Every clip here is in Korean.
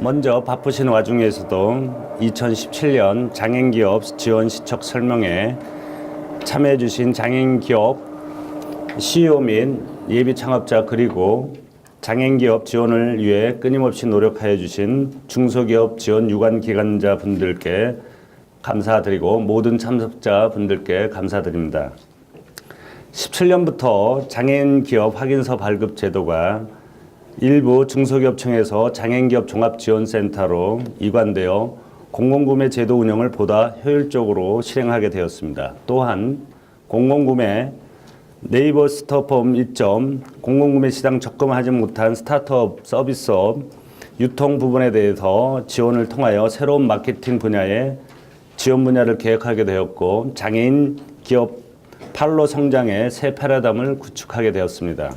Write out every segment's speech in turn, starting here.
먼저 바쁘신 와중에서도 2017년 장애인기업 지원 시책 설명회에 참여해주신 장애인기업 CEO 및 예비 창업자 그리고 장애인기업 지원을 위해 끊임없이 노력하여 주신 중소기업 지원 유관 기관자 분들께 감사드리고 모든 참석자 분들께 감사드립니다. 17년부터 장애인 기업 확인서 발급 제도가 일부 중소기업청에서 장애인기업 종합지원센터로 이관되어 공공구매 제도 운영을 보다 효율적으로 실행하게 되었습니다. 또한 공공구매 네이버 스타트업 1점 공공구매 시장 접근하지 못한 스타트업 서비스업 유통 부분에 대해서 지원을 통하여 새로운 마케팅 분야의 지원 분야를 계획하게 되었고 장애인 기업 팔로 성장의 새 패러다임을 구축하게 되었습니다.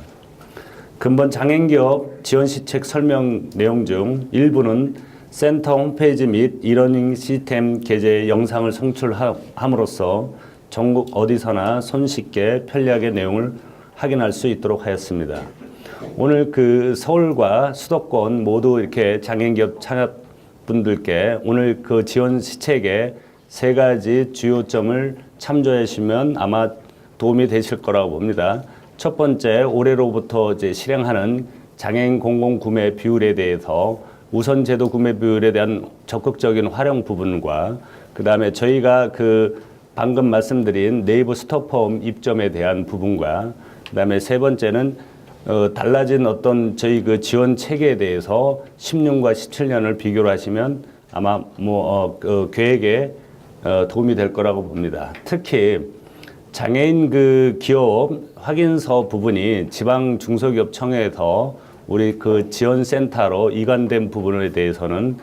근본 장애인기업 지원시책 설명 내용 중 일부는 센터 홈페이지 및 이러닝 시스템 게재 영상을 송출함으로써 전국 어디서나 손쉽게 편리하게 내용을 확인할 수 있도록 하였습니다. 오늘 그 서울과 수도권 모두 이렇게 장애인기업 창업분들께 오늘 그 지원시책의 세 가지 주요점을 참조하시면 아마 도움이 되실 거라고 봅니다. 첫 번째, 올해로부터 이제 실행하는 장애인 공공구매 비율에 대해서 우선 제도 구매 비율에 대한 적극적인 활용 부분과 그 다음에 저희가 그 방금 말씀드린 네이버 스토어폼 입점에 대한 부분과 그 다음에 세 번째는 달라진 어떤 저희 그 지원 체계에 대해서 10년과 17년을 비교를 하시면 아마 계획에 도움이 될 거라고 봅니다. 특히 장애인 그 기업 확인서 부분이 지방 중소기업청에서 우리 그 지원센터로 이관된 부분에 대해서는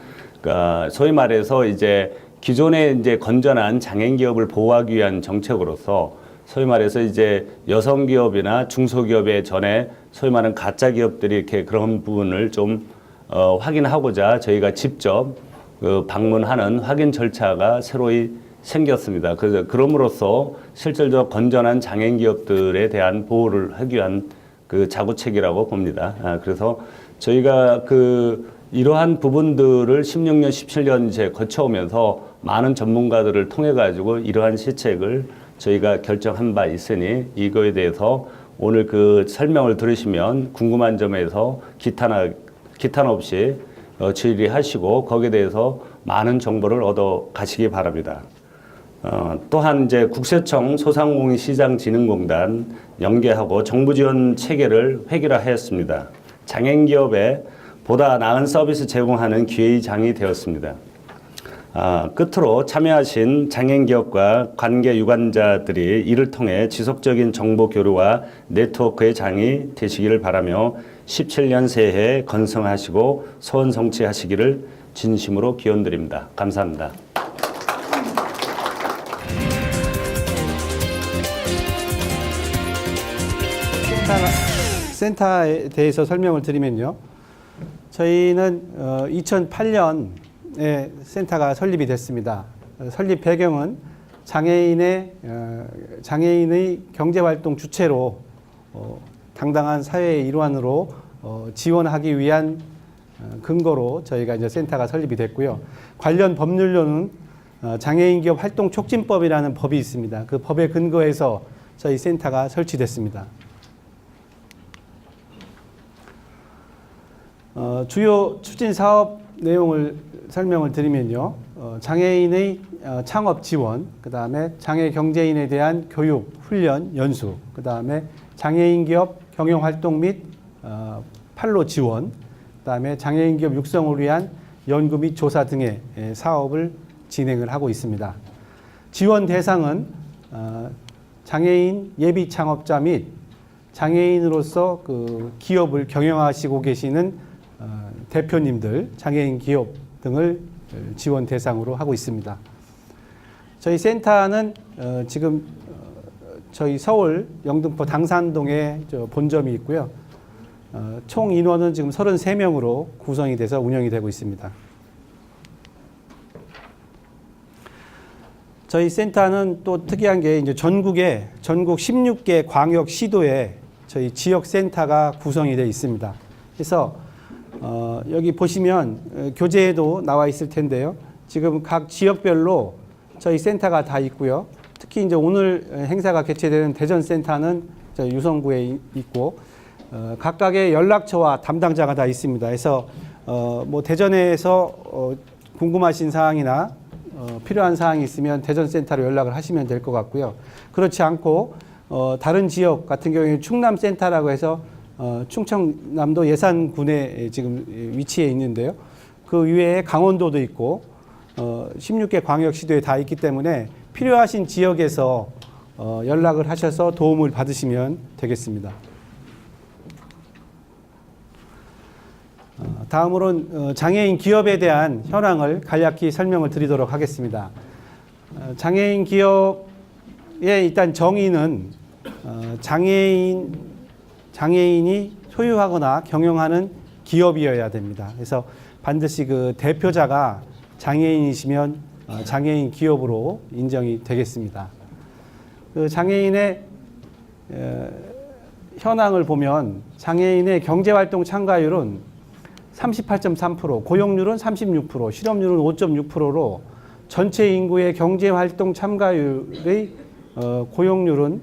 소위 말해서 이제 기존에 이제 건전한 장애인 기업을 보호하기 위한 정책으로서 소위 말해서 이제 여성 기업이나 중소기업의 전에 소위 말하는 가짜 기업들이 이렇게 그런 부분을 좀 확인하고자 저희가 직접 방문하는 확인 절차가 새로이 생겼습니다. 그래서 그럼으로써 실질적으로 건전한 장애인 기업들에 대한 보호를 하기 위한 그 자구책이라고 봅니다. 그래서 저희가 이러한 부분들을 16년, 17년 이제 거쳐오면서 많은 전문가들을 통해 가지고 이러한 시책을 저희가 결정한 바 있으니 이거에 대해서 오늘 그 설명을 들으시면 궁금한 점에서 기탄 없이 질의하시고 거기에 대해서 많은 정보를 얻어 가시기 바랍니다. 또한 이제 국세청 소상공인시장진흥공단 연계하고 정부 지원 체계를 획일화하였습니다. 장애인 기업에 보다 나은 서비스 제공하는 기회의장이 되었습니다. 끝으로 참여하신 장애인 기업과 관계 유관자들이 이를 통해 지속적인 정보 교류와 네트워크의 장이 되시기를 바라며 17년 새해 건승하시고 소원 성취하시기를 진심으로 기원드립니다. 감사합니다. 센터에 대해서 설명을 드리면요. 저희는 2008년에 센터가 설립이 됐습니다. 설립 배경은 장애인의 경제활동 주체로 당당한 사회의 일환으로 지원하기 위한 근거로 저희가 이제 센터가 설립이 됐고요. 관련 법률로는 장애인 기업 활동 촉진법이라는 법이 있습니다. 그 법에 근거해서 저희 센터가 설치됐습니다. 주요 추진 사업 내용을 설명을 드리면요. 장애인의 창업 지원, 그 다음에 장애 경제인에 대한 교육, 훈련, 연수, 그 다음에 장애인 기업 경영 활동 및 판로 지원, 그 다음에 장애인 기업 육성을 위한 연구 및 조사 등의 사업을 진행을 하고 있습니다. 지원 대상은 장애인 예비 창업자 및 장애인으로서 그 기업을 경영하시고 계시는 대표님들, 장애인 기업 등을 지원 대상으로 하고 있습니다. 저희 센터는 지금 저희 서울 영등포 당산동에 본점이 있고요. 총 인원은 지금 33명으로 구성이 돼서 운영이 되고 있습니다. 저희 센터는 또 특이한 게 이제 전국 16개 광역 시도에 저희 지역 센터가 구성이 되어 있습니다. 그래서 여기 보시면 교재에도 나와 있을 텐데요. 지금 각 지역별로 저희 센터가 다 있고요. 특히 이제 오늘 행사가 개최되는 대전센터는 저희 유성구에 있고 각각의 연락처와 담당자가 다 있습니다. 그래서 뭐 대전에서 궁금하신 사항이나 필요한 사항이 있으면 대전센터로 연락을 하시면 될 것 같고요. 그렇지 않고 다른 지역 같은 경우에 충남센터라고 해서 충청남도 예산군에 지금 위치해 있는데요. 그 위에 강원도도 있고 16개 광역시도에 다 있기 때문에 필요하신 지역에서 연락을 하셔서 도움을 받으시면 되겠습니다. 다음으로는 장애인 기업에 대한 현황을 간략히 설명을 드리도록 하겠습니다. 장애인 기업의 일단 정의는 장애인이 소유하거나 경영하는 기업이어야 됩니다. 그래서 반드시 그 대표자가 장애인이시면 장애인 기업으로 인정이 되겠습니다. 그 장애인의 현황을 보면 장애인의 경제활동 참가율은 38.3%, 고용률은 36%, 실업률은 5.6%로 전체 인구의 경제활동 참가율의 고용률은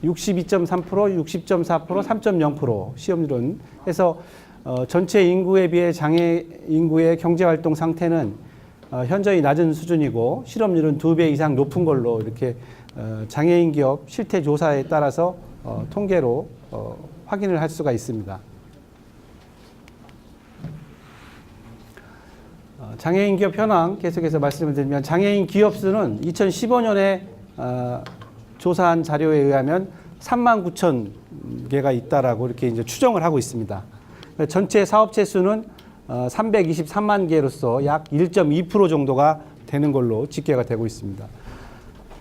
62.3%, 60.4%, 3.0%, 실업률은 해서 전체 인구에 비해 장애 인구의 경제활동 상태는 현저히 낮은 수준이고 실업률은 2배 이상 높은 걸로 이렇게 장애인 기업 실태 조사에 따라서 통계로 확인을 할 수가 있습니다. 장애인 기업 현황 계속해서 말씀을 드리면 장애인 기업 수는 2015년에 조사한 자료에 의하면 39,000개가 있다라고 이렇게 이제 추정을 하고 있습니다. 전체 사업체 수는 323만 개로서 약 1.2% 정도가 되는 걸로 집계가 되고 있습니다.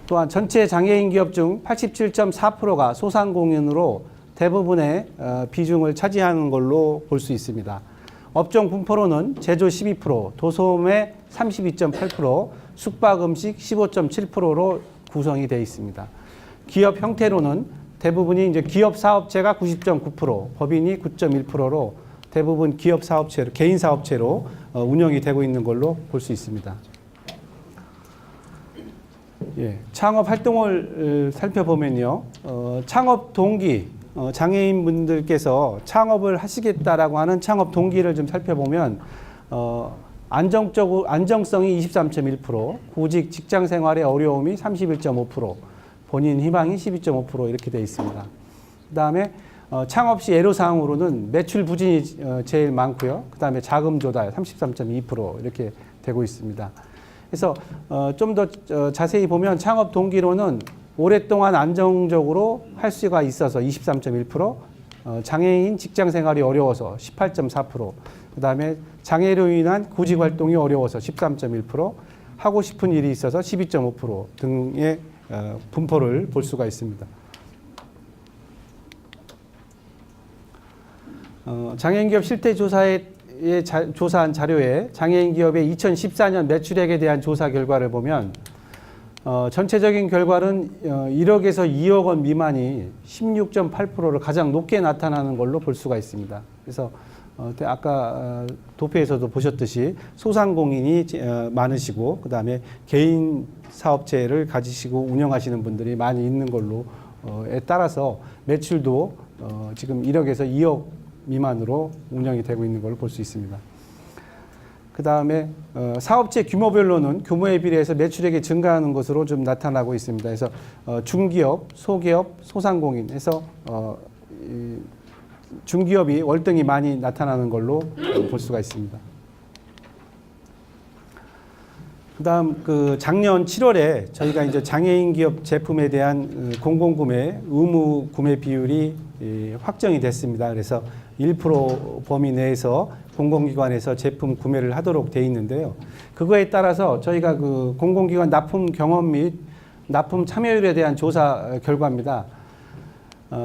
또한 전체 장애인 기업 중 87.4%가 소상공인으로 대부분의 비중을 차지하는 걸로 볼 수 있습니다. 업종 분포로는 제조 12%, 도소매 32.8%, 숙박음식 15.7%로 구성이 되어 있습니다. 기업 형태로는 대부분이 이제 기업 사업체가 90.9%, 법인이 9.1%로 대부분 기업 사업체로, 개인 사업체로 운영이 되고 있는 걸로 볼 수 있습니다. 예, 창업 활동을 살펴보면요, 창업 동기, 장애인분들께서 창업을 하시겠다라고 하는 창업 동기를 좀 살펴보면 안정성이 23.1%, 구직 직장 생활의 어려움이 31.5%, 본인 희망이 12.5% 이렇게 되어 있습니다. 그다음에 창업 시 애로사항으로는 매출 부진이 제일 많고요. 그다음에 자금 조달 33.2% 이렇게 되고 있습니다. 그래서 좀 더 자세히 보면 창업 동기로는 오랫동안 안정적으로 할 수가 있어서 23.1%, 장애인 직장 생활이 어려워서 18.4%, 그다음에 장애로 인한 구직 활동이 어려워서 13.1%, 하고 싶은 일이 있어서 12.5% 등의 분포를 볼 수가 있습니다. 장애인 기업 실태 조사에 조사한 자료에 장애인 기업의 2014년 매출액에 대한 조사 결과를 보면 전체적인 결과는 1억에서 2억 원 미만이 16.8%를 가장 높게 나타나는 걸로 볼 수가 있습니다. 그래서 아까 도표에서도 보셨듯이 소상공인이 많으시고 그다음에 개인 사업체를 가지시고 운영하시는 분들이 많이 있는 걸로에 따라서 매출도 지금 1억에서 2억 미만으로 운영이 되고 있는 걸로 볼 수 있습니다. 그 다음에 사업체 규모별로는 규모에 비례해서 매출액이 증가하는 것으로 좀 나타나고 있습니다. 그래서 중기업, 소기업, 소상공인 해서 중기업이 월등히 많이 나타나는 걸로 볼 수가 있습니다. 그다음 작년 7월에 저희가 이제 장애인 기업 제품에 대한 공공구매 의무 구매 비율이 확정이 됐습니다. 그래서 1% 범위 내에서 공공기관에서 제품 구매를 하도록 돼 있는데요. 그거에 따라서 저희가 공공기관 납품 경험 및 납품 참여율에 대한 조사 결과입니다.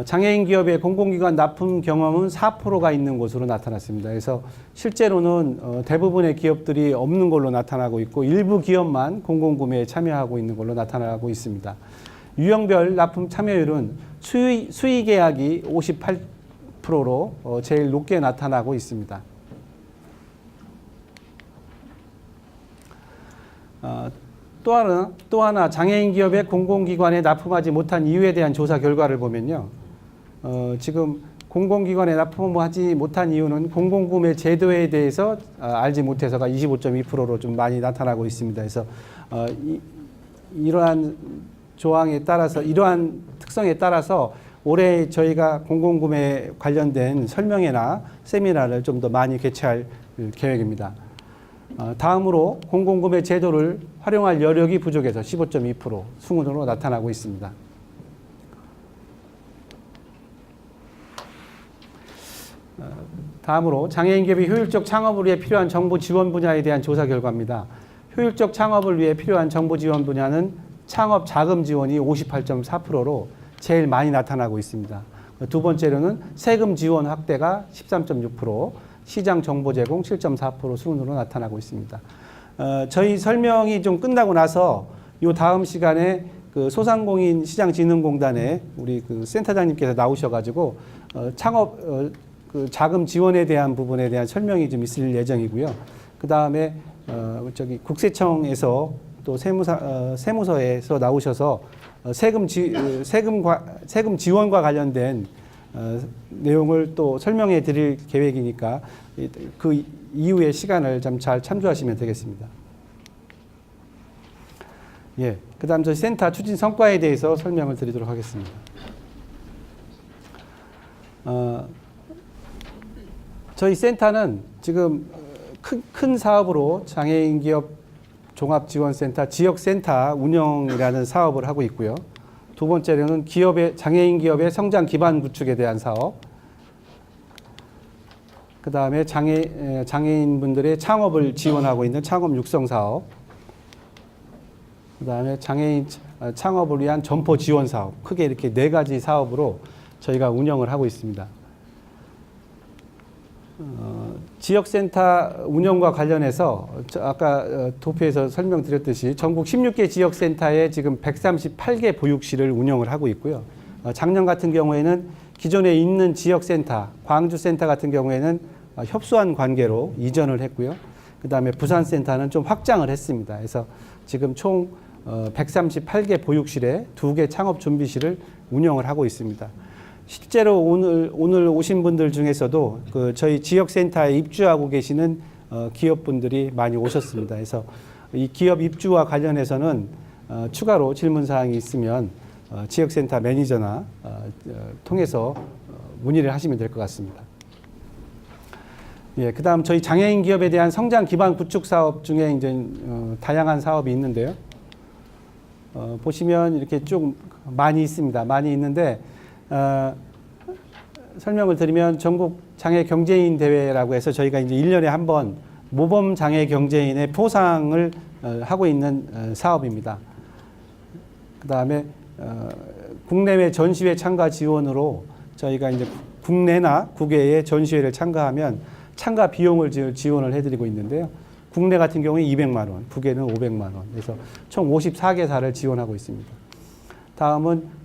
장애인 기업의 공공기관 납품 경험은 4%가 있는 것으로 나타났습니다. 그래서 실제로는 대부분의 기업들이 없는 걸로 나타나고 있고 일부 기업만 공공구매에 참여하고 있는 걸로 나타나고 있습니다. 유형별 납품 참여율은 수의 계약이 58%, 2.2%로 제일 높게 나타나고 있습니다. 또 하나 장애인 기업의 공공기관에 납품하지 못한 이유에 대한 조사 결과를 보면요. 지금 공공기관에 납품하지 못한 이유는 공공구매 제도에 대해서 알지 못해서가 25.2%로 좀 많이 나타나고 있습니다. 그래서 이러한 조항에 따라서, 이러한 특성에 따라서 올해 저희가 공공구매 관련된 설명회나 세미나를 좀 더 많이 개최할 계획입니다. 다음으로 공공구매 제도를 활용할 여력이 부족해서 15.2% 승운으로 나타나고 있습니다. 다음으로 장애인 기업이 효율적 창업을 위해 필요한 정보 지원 분야에 대한 조사 결과입니다. 효율적 창업을 위해 필요한 정보 지원 분야는 창업 자금 지원이 58.4%로 제일 많이 나타나고 있습니다. 두 번째로는 세금 지원 확대가 13.6%, 시장 정보 제공 7.4% 수준으로 나타나고 있습니다. 저희 설명이 좀 끝나고 나서 요 다음 시간에 그 소상공인 시장진흥공단에 우리 그 센터장님께서 나오셔가지고 창업 그 자금 지원에 대한 부분에 대한 설명이 좀 있을 예정이고요. 그 다음에 저기 국세청에서 또 세무서에서 나오셔서 세금 지원과 관련된 내용을 또 설명해 드릴 계획이니까 그 이후의 시간을 좀 잘 참조하시면 되겠습니다. 예, 그 다음 저희 센터 추진 성과에 대해서 설명을 드리도록 하겠습니다. 저희 센터는 지금 큰 사업으로 장애인 기업 종합지원센터, 지역센터 운영이라는 사업을 하고 있고요. 두 번째로는 장애인 기업의 성장 기반 구축에 대한 사업, 그 다음에 장애인분들의 창업을 지원하고 있는 창업 육성 사업, 그 다음에 장애인 창업을 위한 점포 지원 사업, 크게 이렇게 4가지 사업으로 저희가 운영을 하고 있습니다. 지역센터 운영과 관련해서 아까 도표에서 설명드렸듯이 전국 16개 지역센터에 지금 138개 보육실을 운영을 하고 있고요. 작년 같은 경우에는 기존에 있는 지역센터, 광주센터 같은 경우에는 협소한 관계로 이전을 했고요. 그 다음에 부산센터는 좀 확장을 했습니다. 그래서 지금 총 138개 보육실에 2개 창업 준비실을 운영을 하고 있습니다. 실제로 오늘 오신 분들 중에서도 그 저희 지역센터에 입주하고 계시는 기업분들이 많이 오셨습니다. 그래서 이 기업 입주와 관련해서는 추가로 질문 사항이 있으면 지역센터 매니저나 통해서 문의를 하시면 될 것 같습니다. 예, 그다음 저희 장애인 기업에 대한 성장 기반 구축 사업 중에 이제 다양한 사업이 있는데요. 보시면 이렇게 좀 많이 있습니다. 많이 있는데 설명을 드리면 전국 장애 경제인 대회라고 해서 저희가 이제 1년에 한 번 모범 장애 경제인의 포상을 하고 있는 사업입니다. 그 다음에 국내외 전시회 참가 지원으로 저희가 이제 국내나 국외의 전시회를 참가하면 참가 비용을 지원을 해드리고 있는데요. 국내 같은 경우에 200만 원, 국외는 500만 원. 그래서 총 54개사를 지원하고 있습니다. 다음은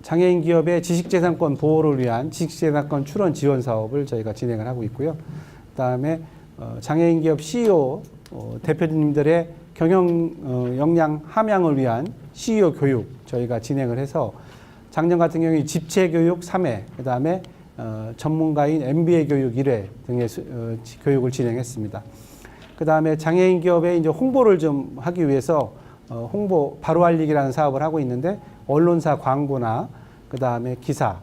장애인 기업의 지식재산권 보호를 위한 지식재산권 출원 지원 사업을 저희가 진행을 하고 있고요. 그다음에 장애인 기업 CEO 대표님들의 경영 역량 함양을 위한 CEO 교육 저희가 진행을 해서 작년 같은 경우에 집체 교육 3회, 그다음에 전문가인 MBA 교육 1회 등의 교육을 진행했습니다. 그다음에 장애인 기업의 이제 홍보를 좀 하기 위해서 홍보 바로 알리기라는 사업을 하고 있는데 언론사 광고나 그다음에 기사,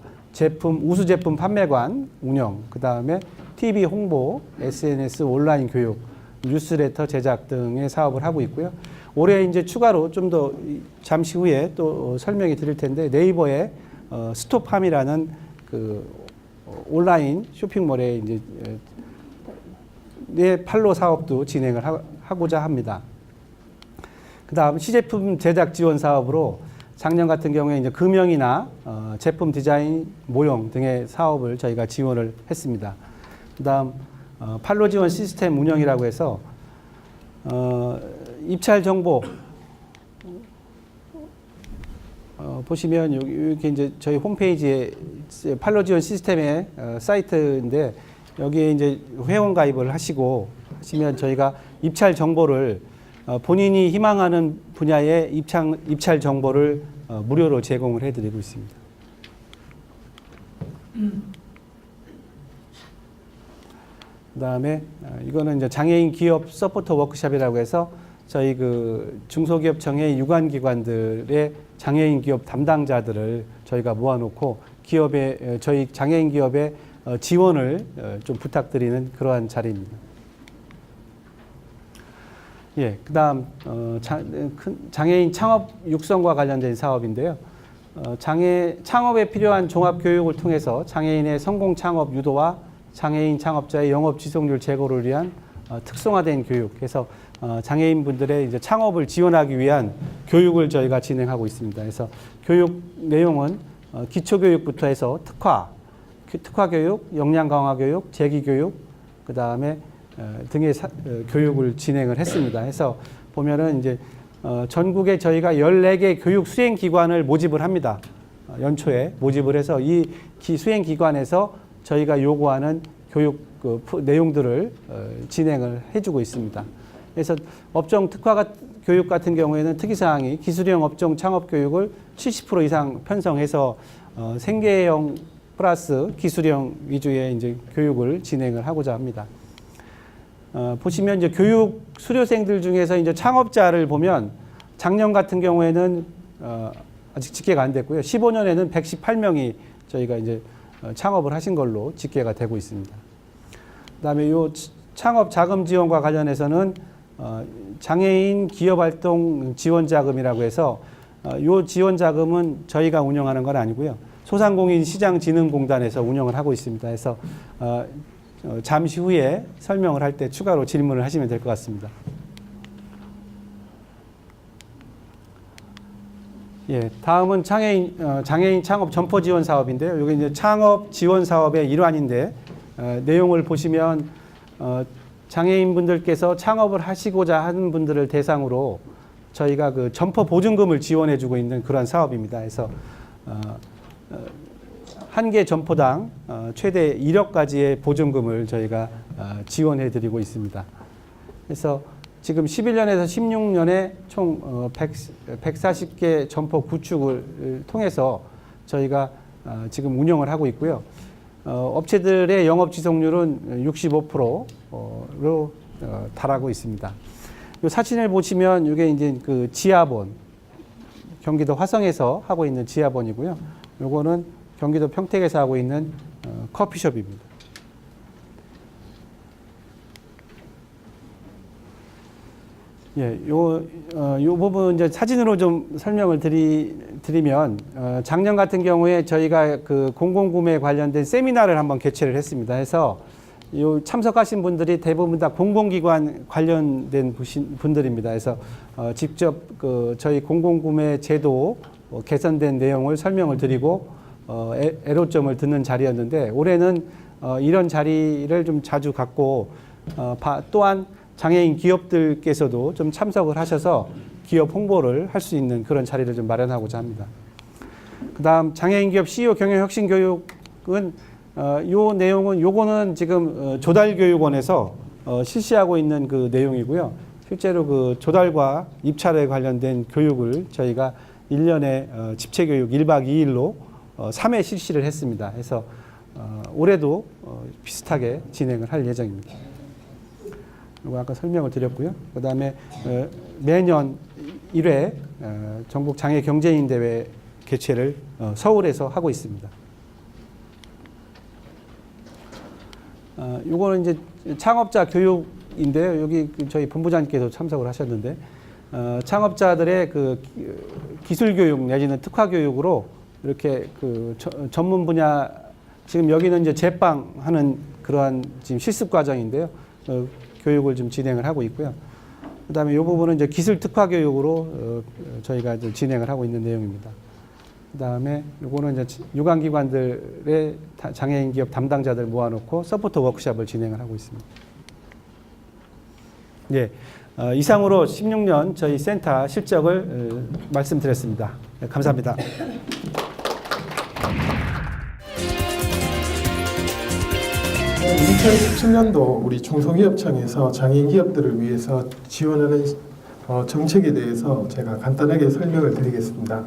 우수 제품 판매관 운영, 그다음에 TV 홍보, SNS 온라인 교육, 뉴스레터 제작 등의 사업을 하고 있고요. 올해 이제 추가로 좀 더 잠시 후에 또 설명이 드릴 텐데 네이버의 스톱팜이라는 그 온라인 쇼핑몰에 이제 팔로 사업도 진행을 하고자 합니다. 그다음 시제품 제작 지원 사업으로 작년 같은 경우에 이제 금형이나 제품 디자인, 모형 등의 사업을 저희가 지원을 했습니다. 그다음 팔로 지원 시스템 운영이라고 해서 입찰 정보 보시면 이렇게 이제 저희 홈페이지에 판로 지원 시스템의 사이트인데 여기에 이제 회원 가입을 하시면 저희가 입찰 정보를 본인이 희망하는 분야의 입찰 정보를 무료로 제공을 해드리고 있습니다. 그다음에 이거는 이제 장애인 기업 서포터 워크숍이라고 해서 저희 그 중소기업청의 유관기관들의 장애인 기업 담당자들을 저희가 모아놓고 저희 장애인 기업의 지원을 좀 부탁드리는 그러한 자리입니다. 예, 그다음 장애인 창업 육성과 관련된 사업인데요. 창업에 필요한 종합 교육을 통해서 장애인의 성공 창업 유도와 장애인 창업자의 영업 지속률 제고를 위한 특성화된 교육해서 장애인분들의 이제 창업을 지원하기 위한 교육을 저희가 진행하고 있습니다. 그래서 교육 내용은 기초교육부터 해서 특화 교육, 역량 강화 교육, 재기 교육, 그 다음에 등의 교육을 진행을 했습니다. 해서 보면은 이제 전국에 저희가 14개 교육 수행 기관을 모집을 합니다. 연초에 모집을 해서 이 수행 기관에서 저희가 요구하는 교육 내용들을 진행을 해주고 있습니다. 그래서 업종 특화 교육 같은 경우에는 특이사항이 기술형 업종 창업 교육을 70% 이상 편성해서 생계형 플러스 기술형 위주의 이제 교육을 진행을 하고자 합니다. 보시면 이제 교육 수료생들 중에서 이제 창업자를 보면 작년 같은 경우에는 아직 집계가 안 됐고요. 15년에는 118명이 저희가 이제 창업을 하신 걸로 집계가 되고 있습니다. 그다음에 요 창업 자금 지원과 관련해서는 장애인 기업활동 지원자금이라고 해서 요 지원자금은 저희가 운영하는 건 아니고요. 소상공인 시장진흥공단에서 운영을 하고 있습니다. 그래서 잠시 후에 설명을 할 때 추가로 질문을 하시면 될 것 같습니다. 예, 다음은 장애인 창업 점포 지원 사업인데요. 이게 이제 창업 지원 사업의 일환인데 내용을 보시면 장애인분들께서 창업을 하시고자 하는 분들을 대상으로 저희가 그 점포 보증금을 지원해주고 있는 그런 사업입니다. 그래서 한 개 점포당 최대 1억까지의 보증금을 저희가 지원해드리고 있습니다. 그래서 지금 11년에서 16년에 총 140개 점포 구축을 통해서 저희가 지금 운영을 하고 있고요. 업체들의 영업 지속률은 65%로 달하고 있습니다. 이 사진을 보시면 이게 이제 그 지하본, 경기도 화성에서 하고 있는 지하본이고요. 요거는 경기도 평택에서 하고 있는 커피숍입니다. 예, 요 부분 이제 사진으로 좀 설명을 드리면, 작년 같은 경우에 저희가 그 공공구매 관련된 세미나를 한번 개최를 했습니다. 해서 요 참석하신 분들이 대부분 다 공공기관 관련된 분들입니다. 그래서 직접 그 저희 공공구매 제도 개선된 내용을 설명을 드리고 애로점을 듣는 자리였는데, 올해는 이런 자리를 좀 자주 갖고 또한 장애인 기업들께서도 좀 참석을 하셔서 기업 홍보를 할 수 있는 그런 자리를 좀 마련하고자 합니다. 그다음 장애인 기업 CEO 경영 혁신 교육은 요 내용은 요거는 지금 조달교육원에서 실시하고 있는 그 내용이고요. 실제로 그 조달과 입찰에 관련된 교육을 저희가 1년에 집체교육 1박 2일로 3회 실시를 했습니다. 그래서 올해도 비슷하게 진행을 할 예정입니다. 이거 아까 설명을 드렸고요. 그 다음에 매년 1회 전국 장애 경제인 대회 개최를 서울에서 하고 있습니다. 이거는 이제 창업자 교육인데요. 여기 저희 본부장님께서 참석을 하셨는데, 창업자들의 그 기술 교육 내지는 특화 교육으로 이렇게 그 전문 분야, 지금 여기는 이제 제빵 하는 그러한 지금 실습 과정인데요. 교육을 좀 진행을 하고 있고요. 그 다음에 이 부분은 이제 기술 특화 교육으로 저희가 좀 진행을 하고 있는 내용입니다. 그 다음에 요거는 이제 유관기관들의 장애인 기업 담당자들 모아놓고 서포터 워크숍을 진행을 하고 있습니다. 예, 이상으로 16년 저희 센터 실적을 말씀드렸습니다. 네, 감사합니다. 2017년도 우리 중소기업청에서 장애인 기업들을 위해서 지원하는 정책에 대해서 제가 간단하게 설명을 드리겠습니다.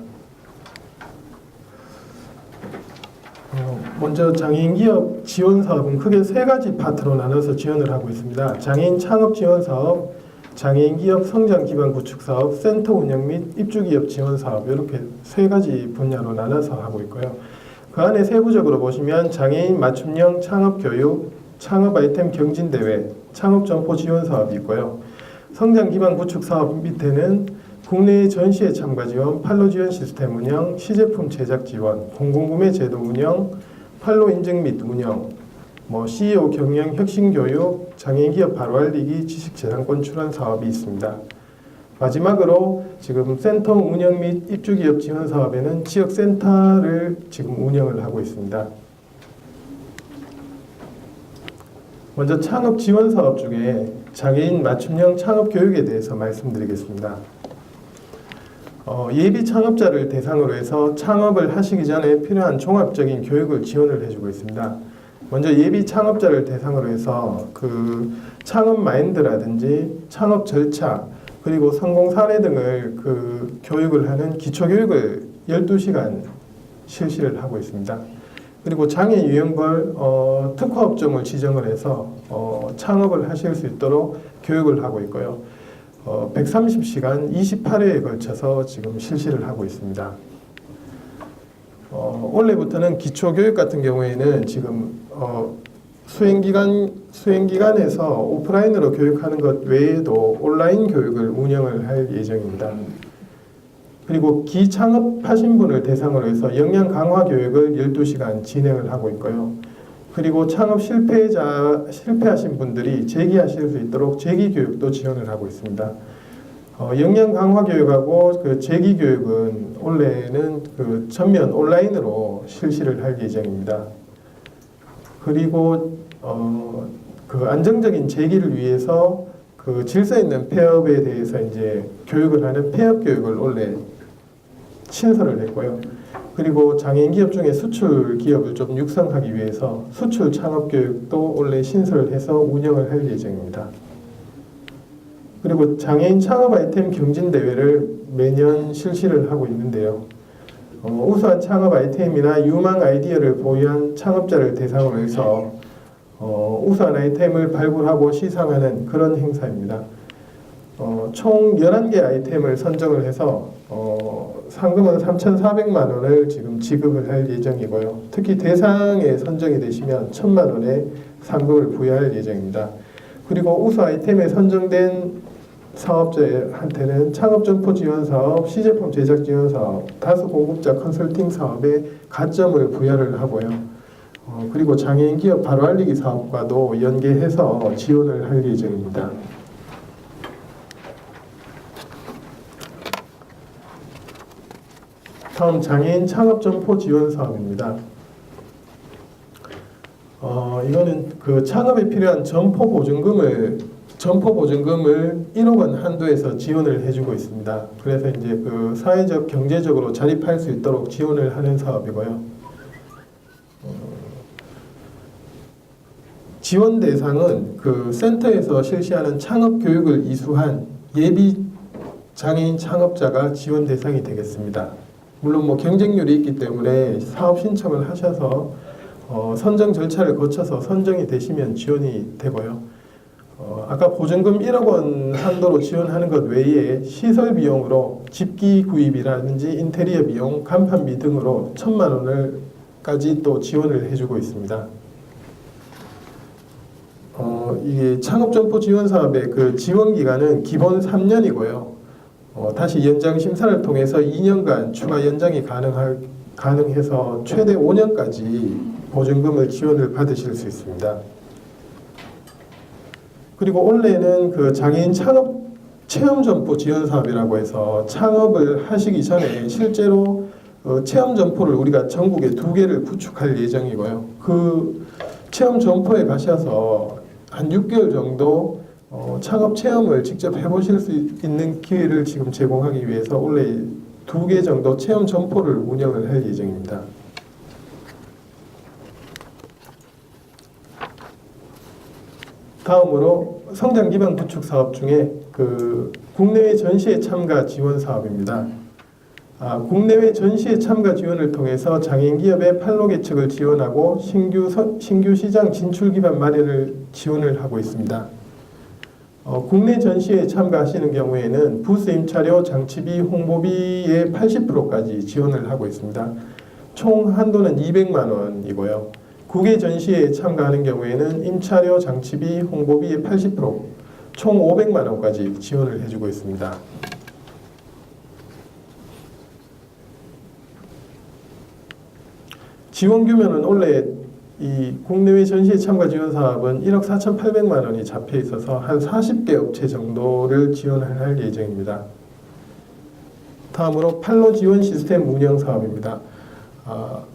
먼저 장애인 기업 지원 사업은 크게 세 가지 파트로 나눠서 지원을 하고 있습니다. 장애인 창업 지원 사업, 장애인 기업 성장 기반 구축 사업, 센터 운영 및 입주 기업 지원 사업 이렇게 세 가지 분야로 나눠서 하고 있고요. 그 안에 세부적으로 보시면 장애인 맞춤형 창업 교육, 창업 아이템 경진 대회, 창업 점포 지원 사업이 있고요. 성장 기반 구축 사업 밑에는 국내 전시회 참가 지원, 판로 지원 시스템 운영, 시제품 제작 지원, 공공구매 제도 운영, 판로 인증 및 운영, CEO 경영 혁신 교육, 장애인 기업 바로 알리기, 지식 재산권 출원 사업이 있습니다. 마지막으로 지금 센터 운영 및 입주 기업 지원 사업에는 지역 센터를 지금 운영을 하고 있습니다. 먼저 창업 지원 사업 중에 장애인 맞춤형 창업 교육에 대해서 말씀드리겠습니다. 예비 창업자를 대상으로 해서 창업을 하시기 전에 필요한 종합적인 교육을 지원을 해주고 있습니다. 먼저 예비 창업자를 대상으로 해서 그 창업 마인드라든지 창업 절차 그리고 성공 사례 등을 그 교육을 하는 기초 교육을 12시간 실시를 하고 있습니다. 그리고 장애 유형별 특화 업종을 지정을 해서 창업을 하실 수 있도록 교육을 하고 있고요. 130시간 28회에 걸쳐서 지금 실시를 하고 있습니다. 올해부터는 기초교육 같은 경우에는 지금 수행기관에서 오프라인으로 교육하는 것 외에도 온라인 교육을 운영을 할 예정입니다. 그리고 기창업하신 분을 대상으로 해서 역량 강화 교육을 12시간 진행을 하고 있고요. 그리고 창업 실패하신 분들이 재기하실 수 있도록 재기 교육도 지원을 하고 있습니다. 역량 강화 교육하고 그 재기 교육은 올해는 그 전면 온라인으로 실시를 할 예정입니다. 그리고 그 안정적인 재기를 위해서 그 질서 있는 폐업에 대해서 이제 교육을 하는 폐업 교육을 올해 신설을 했고요. 그리고 장애인 기업 중에 수출 기업을 좀 육성하기 위해서 수출 창업 교육도 올해 신설을 해서 운영을 할 예정입니다. 그리고 장애인 창업 아이템 경진 대회를 매년 실시를 하고 있는데요. 우수한 창업 아이템이나 유망 아이디어를 보유한 창업자를 대상으로 해서 우수한 아이템을 발굴하고 시상하는 그런 행사입니다. 총 11개 아이템을 선정을 해서 상금은 3,400만 원을 지금 지급을 할 예정이고요. 특히 대상에 선정이 되시면 1,000만 원의 상금을 부여할 예정입니다. 그리고 우수 아이템에 선정된 사업자한테는 창업점포 지원 사업, 시제품 제작 지원 사업, 다수 공급자 컨설팅 사업에 가점을 부여를 하고요. 그리고 장애인 기업 바로 알리기 사업과도 연계해서 지원을 할 예정입니다. 다음 장애인 창업점포 지원 사업입니다. 이거는 그 창업에 필요한 점포 보증금을 1억 원 한도에서 지원을 해주고 있습니다. 그래서 이제 그 사회적 경제적으로 자립할 수 있도록 지원을 하는 사업이고요. 지원 대상은 그 센터에서 실시하는 창업 교육을 이수한 예비 장애인 창업자가 지원 대상이 되겠습니다. 물론 뭐 경쟁률이 있기 때문에 사업 신청을 하셔서 선정 절차를 거쳐서 선정이 되시면 지원이 되고요. 아까 보증금 1억 원 한도로 지원하는 것 외에 시설 비용으로 집기 구입이라든지 인테리어 비용, 간판비 등으로 1,000만 원을까지 또 지원을 해주고 있습니다. 이게 창업점포 지원 사업의 그 지원 기간은 기본 3년이고요. 다시 연장 심사를 통해서 2년간 추가 연장이 가능해서 최대 5년까지 보증금을 지원을 받으실 수 있습니다. 그리고 올해는 그 장애인 창업 체험점포 지원 사업이라고 해서 창업을 하시기 전에 실제로 체험점포를 우리가 전국에 2개를 구축할 예정이고요. 그 체험점포에 가셔서 한 6개월 정도 창업 체험을 직접 해보실 수 있는 기회를 지금 제공하기 위해서 원래 2개 정도 체험 점포를 운영을 할 예정입니다. 다음으로 성장 기반 구축 사업 중에 국내외 전시회 참가 지원 사업입니다. 국내외 전시회 참가 지원을 통해서 장애인 기업의 판로 개척을 지원하고 신규 시장 진출 기반 마련을 지원을 하고 있습니다. 국내 전시회에 참가하시는 경우에는 부스 임차료, 장치비, 홍보비의 80%까지 지원을 하고 있습니다. 총 한도는 200만 원이고요. 국외 전시회에 참가하는 경우에는 임차료, 장치비, 홍보비의 80%, 총 500만 원까지 지원을 해주고 있습니다. 지원 규모는 원래 이 국내외 전시회 참가 지원 사업은 1억 4,800만 원이 잡혀 있어서 한 40개 업체 정도를 지원할 예정입니다. 다음으로 판로 지원 시스템 운영 사업입니다.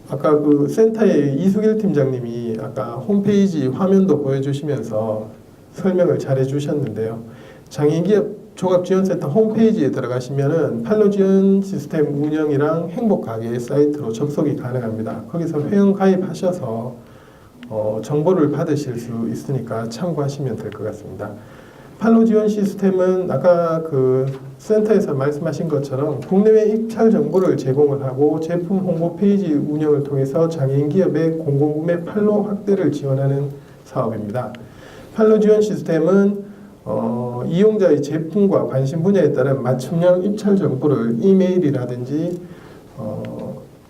아까 그 센터의 이수길 팀장님이 아까 홈페이지 화면도 보여주시면서 설명을 잘 해주셨는데요. 장애인기업 종합지원센터 홈페이지에 들어가시면은 판로 지원 시스템 운영이랑 행복가게 사이트로 접속이 가능합니다. 거기서 회원 가입하셔서 정보를 받으실 수 있으니까 참고하시면 될 것 같습니다. 판로 지원 시스템은 아까 그 센터에서 말씀하신 것처럼 국내외 입찰 정보를 제공을 하고 제품 홍보 페이지 운영을 통해서 장애인 기업의 공공구매 판로 확대를 지원하는 사업입니다. 판로 지원 시스템은 이용자의 제품과 관심 분야에 따른 맞춤형 입찰 정보를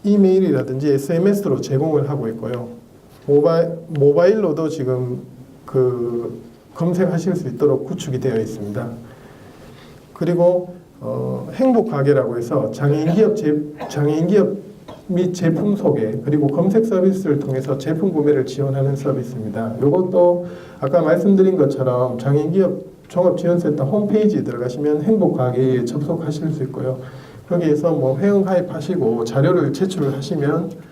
이메일이라든지 SMS로 제공을 하고 있고요. 모바일로도 지금 검색하실 수 있도록 구축이 되어 있습니다. 그리고 행복가게라고 해서 장애인 기업 및 제품 소개 그리고 검색 서비스를 통해서 제품 구매를 지원하는 서비스입니다. 이것도 아까 말씀드린 것처럼 장애인 기업 종합지원센터 홈페이지에 들어가시면 행복가게에 접속하실 수 있고요. 거기에서 뭐 회원 가입하시고 자료를 제출을 하시면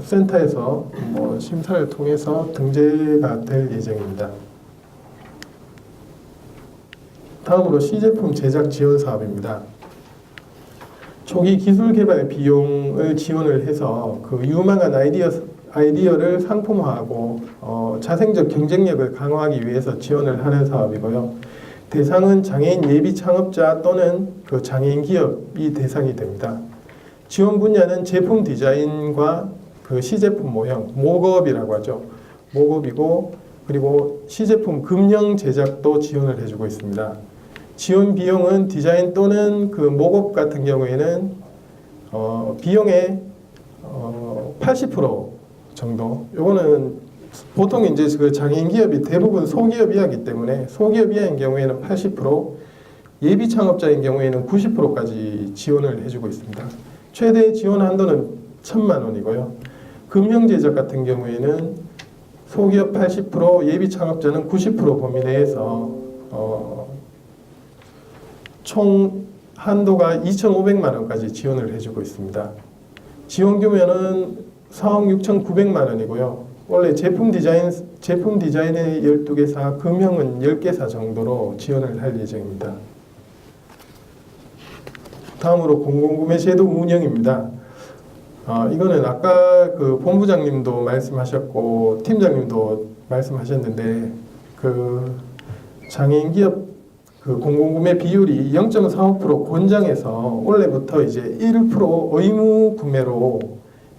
센터에서 심사를 통해서 등재가 될 예정입니다. 다음으로 시제품 제작 지원 사업입니다. 초기 기술 개발 비용을 지원을 해서 그 유망한 아이디어를 상품화하고 자생적 경쟁력을 강화하기 위해서 지원을 하는 사업이고요. 대상은 장애인 예비 창업자 또는 그 장애인 기업이 대상이 됩니다. 지원 분야는 제품 디자인과 그 시제품 모형, 모업이라고 하죠. 모업이고 그리고 시제품 금형 제작도 지원을 해주고 있습니다. 지원 비용은 디자인 또는 그 모업 같은 경우에는 비용의 80% 정도. 요거는 보통 이제 그 장애인 기업이 대부분 소기업 이하기 때문에 소기업 이하인 경우에는 80%, 예비 창업자인 경우에는 90%까지 지원을 해주고 있습니다. 최대 지원 한도는 1,000만 원이고요. 금형 제작 같은 경우에는 소기업 80%, 예비 창업자는 90% 범위 내에서 총 한도가 2,500만 원까지 지원을 해주고 있습니다. 지원 규모는 4억 6,900만 원이고요. 원래 제품 디자인의 12개사, 금형은 10개사 정도로 지원을 할 예정입니다. 다음으로 공공구매 제도 운영입니다. 이거는 아까 그 본부장님도 말씀하셨고 팀장님도 말씀하셨는데 그 장애인 기업 그 공공구매 비율이 0.45% 권장해서 원래부터 이제 1% 의무 구매로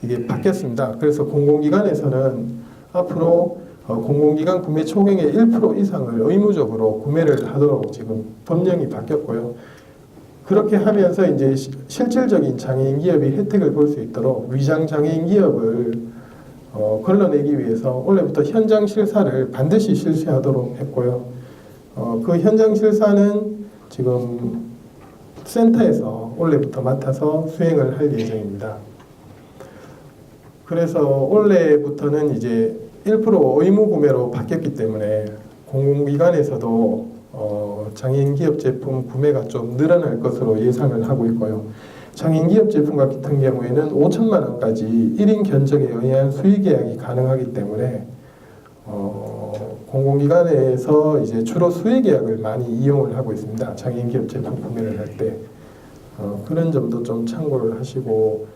이게 바뀌었습니다. 그래서 공공기관에서는 앞으로 공공기관 구매 총액의 1% 이상을 의무적으로 구매를 하도록 지금 법령이 바뀌었고요. 그렇게 하면서 이제 실질적인 장애인 기업이 혜택을 볼 수 있도록 위장 장애인 기업을 걸러내기 위해서 원래부터 현장 실사를 반드시 실시하도록 했고요. 그 현장 실사는 지금 센터에서 원래부터 맡아서 수행을 할 예정입니다. 그래서 원래부터는 이제 1% 의무 구매로 바뀌었기 때문에 공공기관에서도 장애인 기업 제품 구매가 좀 늘어날 것으로 예상을 하고 있고요. 장애인 기업 제품 같은 경우에는 5천만 원까지 1인 견적에 의한 수의 계약이 가능하기 때문에 공공기관에서 이제 주로 수의계약을 많이 이용을 하고 있습니다. 장애인 기업 제품 구매를 할 때. 그런 점도 좀 참고를 하시고,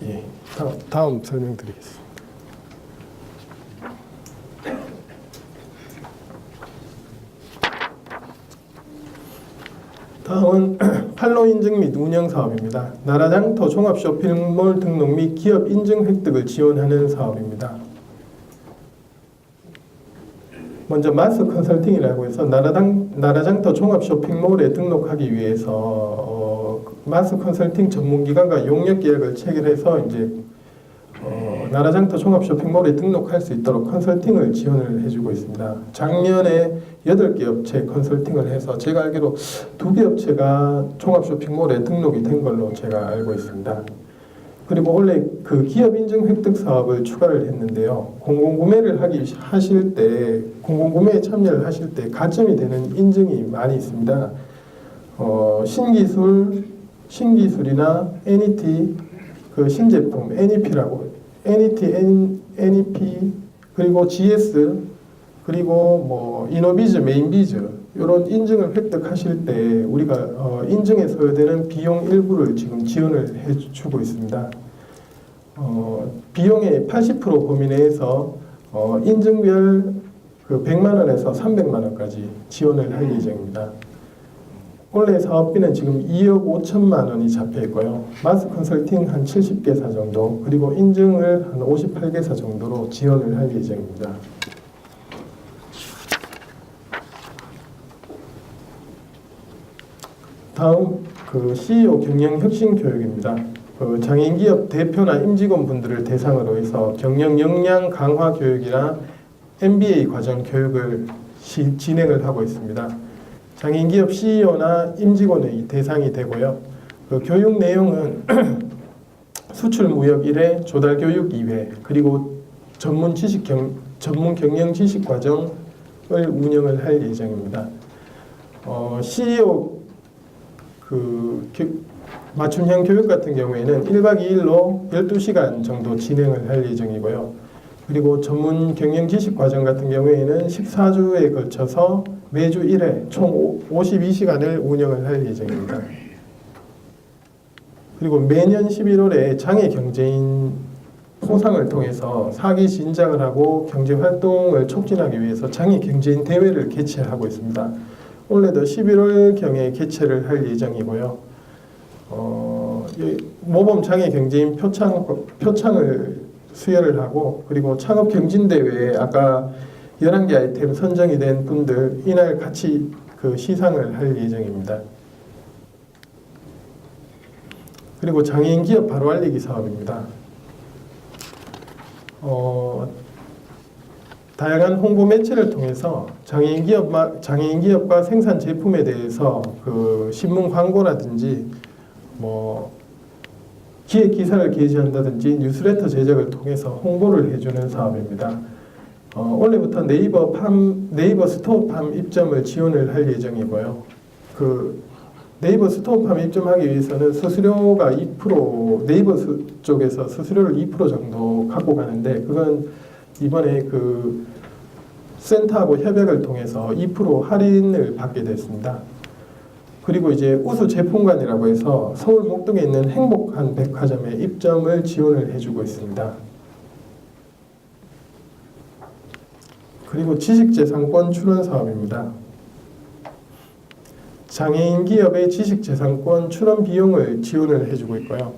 예, 다음 설명드리겠습니다. 다음은 판로 인증 및 운영 사업입니다. 나라장터 종합 쇼핑몰 등록 및 기업 인증 획득을 지원하는 사업입니다. 먼저 마스 컨설팅이라고 해서 나라장터 종합 쇼핑몰에 등록하기 위해서 마스 컨설팅 전문기관과 용역 계약을 체결해서 이제 나라장터 종합 쇼핑몰에 등록할 수 있도록 컨설팅을 지원을 해주고 있습니다. 작년에 8개 업체 컨설팅을 해서 제가 알기로 2개 업체가 종합 쇼핑몰에 등록이 된 걸로 제가 알고 있습니다. 그리고 원래 그 기업 인증 획득 사업을 추가를 했는데요. 공공구매에 참여를 하실 때 가점이 되는 인증이 많이 있습니다. 신기술이나 NET, 그 신제품 NEP, 그리고 GS, 그리고 뭐 이노비즈, 메인비즈 이런 인증을 획득하실 때 우리가 인증에 소요되는 비용 일부를 지금 지원을 해주고 있습니다. 비용의 80% 범위 내에서 인증별 그 100만 원에서 300만 원까지 지원을 할 예정입니다. 올해 사업비는 지금 2억 5천만 원이 잡혀 있고요. 마스 컨설팅 한 70개사 정도, 그리고 인증을 한 58개사 정도로 지원을 할 예정입니다. 다음 그 CEO 경영 혁신 교육입니다. 그 장애인 기업 대표나 임직원 분들을 대상으로 해서 경영 역량 강화 교육이나 MBA 과정 교육을 진행을 하고 있습니다. 장애인 기업 CEO나 임직원의 대상이 되고요. 그 교육 내용은 수출 무역 1회, 조달 교육 2회, 그리고 전문 경영 지식 과정을 운영을 할 예정입니다. CEO 맞춤형 교육 같은 경우에는 1박 2일로 12시간 정도 진행을 할 예정이고요. 그리고 전문 경영 지식 과정 같은 경우에는 14주에 걸쳐서 매주 1회 총 52시간을 운영을 할 예정입니다. 그리고 매년 11월에 장애 경제인 포상을 통해서 사기 진작을 하고 경제 활동을 촉진하기 위해서 장애 경제인 대회를 개최하고 있습니다. 올해도 11월경에 개최를 할 예정이고요. 모범 장애 경제인 표창을 수여를 하고, 그리고 창업 경진대회에 아까 11개 아이템 선정이 된 분들 이날 같이 그 시상을 할 예정입니다. 그리고 장애인 기업 바로 알리기 사업입니다. 다양한 홍보 매체를 통해서 장애인 기업과 생산 제품에 대해서 그 신문 광고라든지 뭐 기획 기사를 게시한다든지 뉴스레터 제작을 통해서 홍보를 해주는 사업입니다. 올해부터 네이버 스토어팜 입점을 지원을 할 예정이고요. 그 네이버 스토어팜 입점하기 위해서는 수수료가 2%, 네이버 쪽에서 수수료를 2% 정도 갖고 가는데, 그건 이번에 그 센터하고 협약을 통해서 2% 할인을 받게 됐습니다. 그리고 이제 우수 제품관이라고 해서 서울 목동에 있는 행복한 백화점에 입점을 지원을 해주고 있습니다. 그리고 지식재산권 출원 사업입니다. 장애인 기업의 지식재산권 출원 비용을 지원을 해주고 있고요.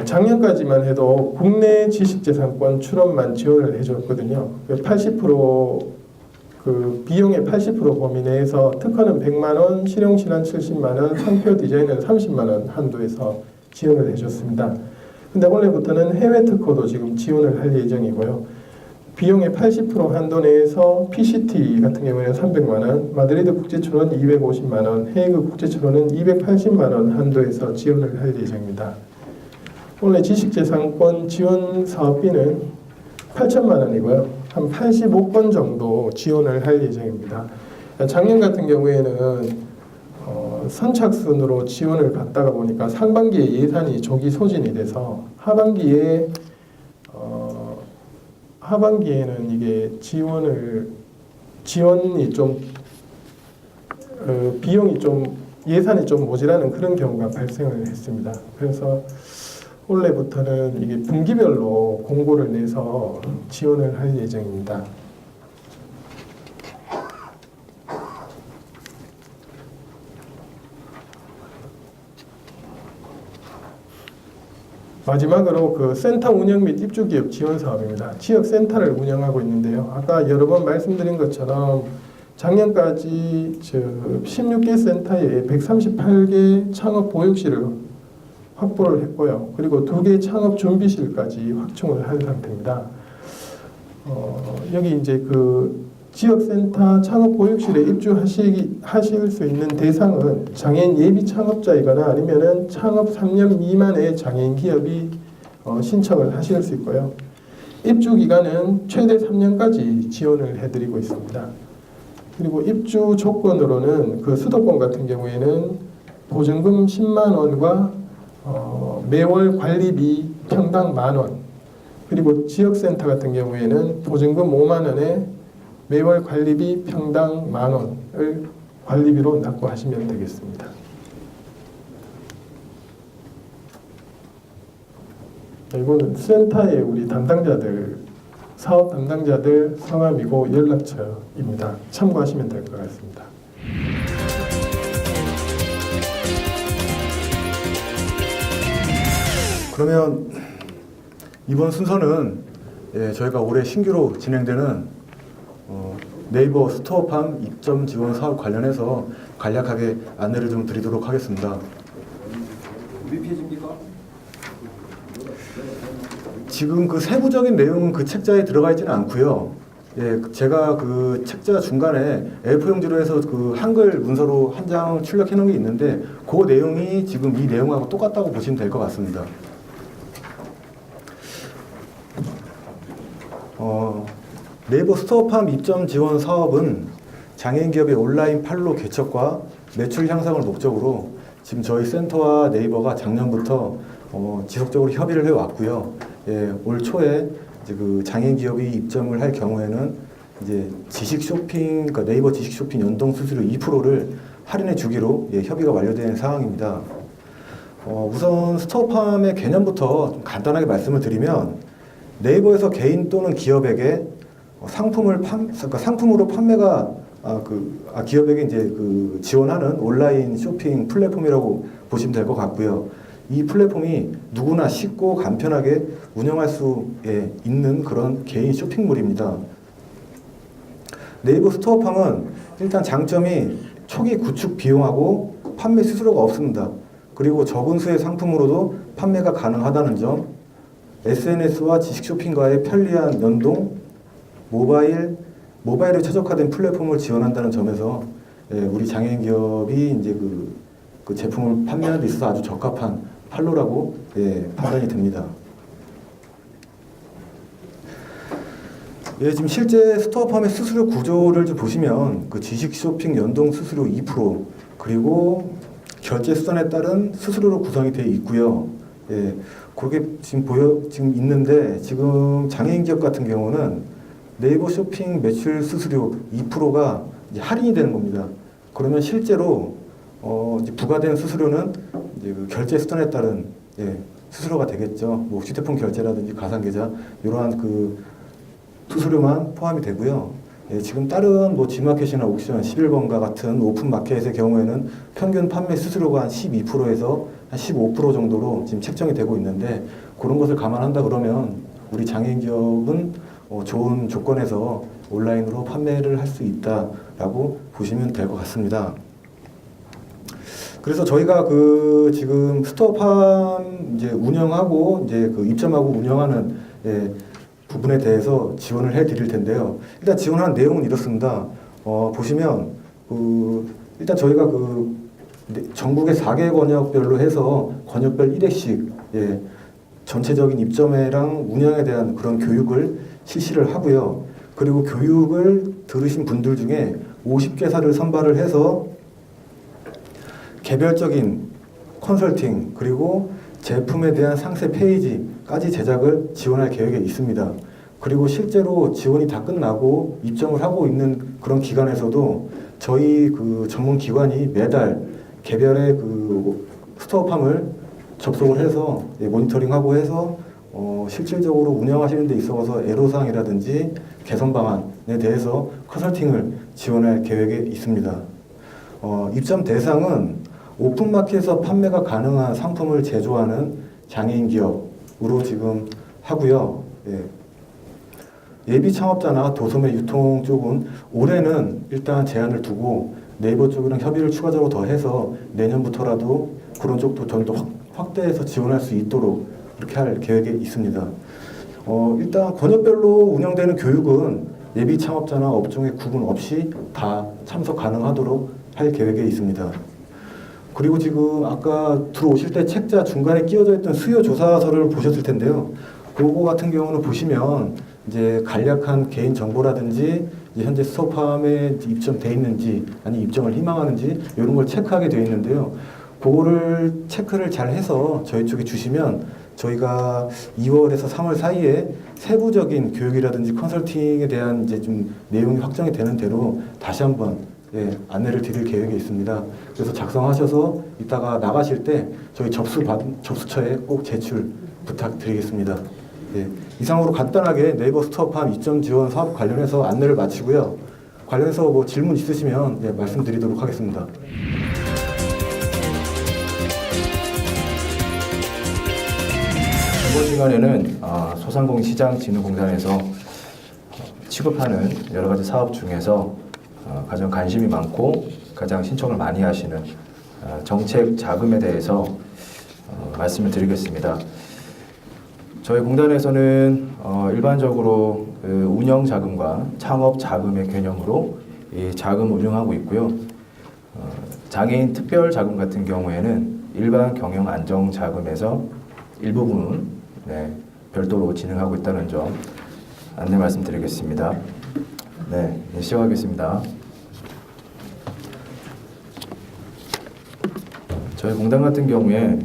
작년까지만 해도 국내 지식재산권 출원만 지원을 해줬거든요. 80% 그 비용의 80% 범위 내에서 특허는 100만 원, 실용실현 70만 원, 상표 디자인은 30만 원 한도에서 지원을 해줬습니다. 근데 올해부터는 해외 특허도 지금 지원을 할 예정이고요. 비용의 80% 한도 내에서 PCT 같은 경우에는 300만 원, 마드리드 국제출원 250만 원, 헤이그 국제출원은 280만 원 한도에서 지원을 할 예정입니다. 올해 지식재산권 지원 사업비는 8천만 원이고요. 한 85건 정도 지원을 할 예정입니다. 작년 같은 경우에는 선착순으로 지원을 받다가 보니까 상반기에 예산이 조기 소진이 돼서 하반기에 하반기에는 이게 지원이 좀 비용이 좀 예산이 좀 모자라는 그런 경우가 발생을 했습니다. 그래서 올해부터는 이게 분기별로 공고를 내서 지원을 할 예정입니다. 마지막으로 그 센터 운영 및 입주 기업 지원 사업입니다. 지역 센터를 운영하고 있는데요. 아까 여러 번 말씀드린 것처럼 작년까지 16개 센터에 138개 창업 보육실을 확보를 했고요. 그리고 2개 창업 준비실까지 확충을 한 상태입니다. 여기 이제 그 지역센터 창업 보육실에 입주하실 수 있는 대상은 장애인 예비 창업자이거나 아니면은 창업 3년 미만의 장애인 기업이 신청을 하실 수 있고요. 입주 기간은 최대 3년까지 지원을 해드리고 있습니다. 그리고 입주 조건으로는 그 수도권 같은 경우에는 보증금 10만 원과 매월 관리비 평당 10,000원, 그리고 지역센터 같은 경우에는 보증금 5만 원에 매월 관리비 평당 10,000원을 관리비로 납부하시면 되겠습니다. 이거는 센터의 우리 담당자들, 사업 담당자들 성함이고 연락처입니다. 참고하시면 될 것 같습니다. 그러면 이번 순서는 저희가 올해 신규로 진행되는 네이버 스토어팜 입점 지원 사업 관련해서 간략하게 안내를 좀 드리도록 하겠습니다. 몇 페이지입니까? 지금 그 세부적인 내용은 그 책자에 들어가 있지는 않고요. 제가 그 책자 중간에 A4 용지로 해서 그 한글 문서로 한 장 출력해 놓은 게 있는데 그 내용이 지금 이 내용하고 똑같다고 보시면 될 것 같습니다. 네이버 스토어팜 입점 지원 사업은 장애인 기업의 온라인 판로 개척과 매출 향상을 목적으로 지금 저희 센터와 네이버가 작년부터 지속적으로 협의를 해왔고요. 올 초에 이제 그 장애인 기업이 입점을 할 경우에는 이제 지식 쇼핑, 그러니까 네이버 지식 쇼핑 연동 수수료 2%를 할인해 주기로 협의가 완료된 상황입니다. 우선 스토어팜의 개념부터 좀 간단하게 말씀을 드리면 네이버에서 개인 또는 기업에게 상품으로 판매가 기업에게 이제 그 지원하는 온라인 쇼핑 플랫폼이라고 보시면 될 것 같고요. 이 플랫폼이 누구나 쉽고 간편하게 운영할 수 있는 그런 개인 쇼핑몰입니다. 네이버 스토어팜은 일단 장점이 초기 구축 비용하고 판매 수수료가 없습니다. 그리고 적은 수의 상품으로도 판매가 가능하다는 점, SNS와 지식 쇼핑과의 편리한 연동, 모바일에 최적화된 플랫폼을 지원한다는 점에서 우리 장애인 기업이 이제 그 제품을 판매하는 데 있어서 아주 적합한 판로라고 판단이 됩니다. 지금 실제 스토어팜의 수수료 구조를 좀 보시면 그 지식 쇼핑 연동 수수료 2% 그리고 결제 수단에 따른 수수료로 구성이 되어 있고요. 그게 지금 있는데 지금 장애인 기업 같은 경우는 네이버 쇼핑 매출 수수료 2%가 이제 할인이 되는 겁니다. 그러면 실제로 이제 부과된 수수료는 이제 그 결제 수단에 따른 수수료가 되겠죠. 뭐 휴대폰 결제라든지 가상계좌 이러한 그 수수료만 포함이 되고요. 지금 다른 뭐 G마켓이나 옥션, 11번가 같은 오픈 마켓의 경우에는 평균 판매 수수료가 한 12%에서 한 15% 정도로 지금 책정이 되고 있는데 그런 것을 감안한다 그러면 우리 장애인 기업은 좋은 조건에서 온라인으로 판매를 할 수 있다라고 보시면 될 것 같습니다. 그래서 저희가 그 지금 스토어팜 이제 운영하고 이제 그 입점하고 운영하는 부분에 대해서 지원을 해 드릴 텐데요. 일단 지원한 내용은 이렇습니다. 보시면 일단 저희가 전국의 4개 권역별로 해서 권역별 1회씩 전체적인 입점회랑 운영에 대한 그런 교육을 실시를 하고요. 그리고 교육을 들으신 분들 중에 50개사를 선발을 해서 개별적인 컨설팅 그리고 제품에 대한 상세 페이지까지 제작을 지원할 계획에 있습니다. 그리고 실제로 지원이 다 끝나고 입점을 하고 있는 그런 기관에서도 저희 그 전문 기관이 매달 개별의 그 스토어팜을 접속을 해서 모니터링하고 해서 실질적으로 운영하시는 데 있어서 애로사항이라든지 개선 방안에 대해서 컨설팅을 지원할 계획에 있습니다. 입점 대상은 오픈마켓에서 판매가 가능한 상품을 제조하는 장애인 기업으로 지금 하고요. 예비 창업자나 도소매 유통 쪽은 올해는 일단 제한을 두고 네이버 쪽이랑 협의를 추가적으로 더 해서 내년부터라도 그런 쪽도 좀 더 확대해서 지원할 수 있도록 그렇게 할 계획에 있습니다. 일단 권역별로 운영되는 교육은 예비 창업자나 업종의 구분 없이 다 참석 가능하도록 할 계획에 있습니다. 그리고 지금 아까 들어오실 때 책자 중간에 끼워져 있던 수요 조사서를 보셨을 텐데요. 그거 같은 경우는 보시면 이제 간략한 개인 정보라든지 이제 현재 스토어팜에 입점돼 있는지 아니 입점을 희망하는지 이런 걸 체크하게 되어 있는데요. 그거를 체크를 잘 해서 저희 쪽에 주시면 저희가 2월에서 3월 사이에 세부적인 교육이라든지 컨설팅에 대한 이제 좀 내용이 확정이 되는 대로 다시 한번 안내를 드릴 계획이 있습니다. 그래서 작성하셔서 이따가 나가실 때 저희 접수처에 꼭 제출 부탁드리겠습니다. 이상으로 간단하게 네이버 스토어팜 입점 지원 사업 관련해서 안내를 마치고요. 관련해서 뭐 질문 있으시면 말씀드리도록 하겠습니다. 이번 시간에는 소상공인시장진흥공단에서 취급하는 여러 가지 사업 중에서 가장 관심이 많고 가장 신청을 많이 하시는 정책 자금에 대해서 말씀을 드리겠습니다. 저희 공단에서는 일반적으로 운영 자금과 창업 자금의 개념으로 이 자금을 운영하고 있고요. 장애인 특별 자금 같은 경우에는 일반 경영 안정 자금에서 일부분은 별도로 진행하고 있다는 점 안내 말씀드리겠습니다. 시작하겠습니다. 저희 공단 같은 경우에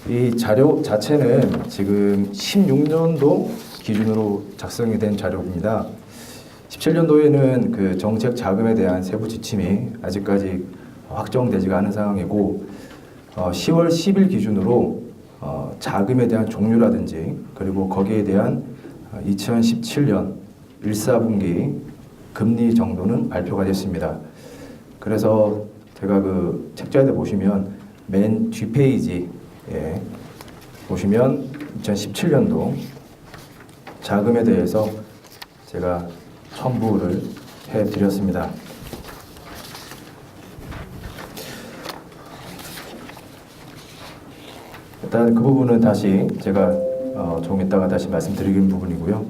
이 자료 자체는 지금 16년도 기준으로 작성이 된 자료입니다. 17년도에는 그 정책 자금에 대한 세부 지침이 아직까지 확정되지가 않은 상황이고 10월 10일 기준으로 자금에 대한 종류라든지 그리고 거기에 대한 2017년 1사분기 금리 정도는 발표가 됐습니다. 그래서 제가 그 책자에 보시면 맨 뒷페이지에 보시면 2017년도 자금에 대해서 제가 첨부를 해드렸습니다. 일단 그 부분은 다시 제가 조금 있다가 다시 말씀드리는 부분이고요.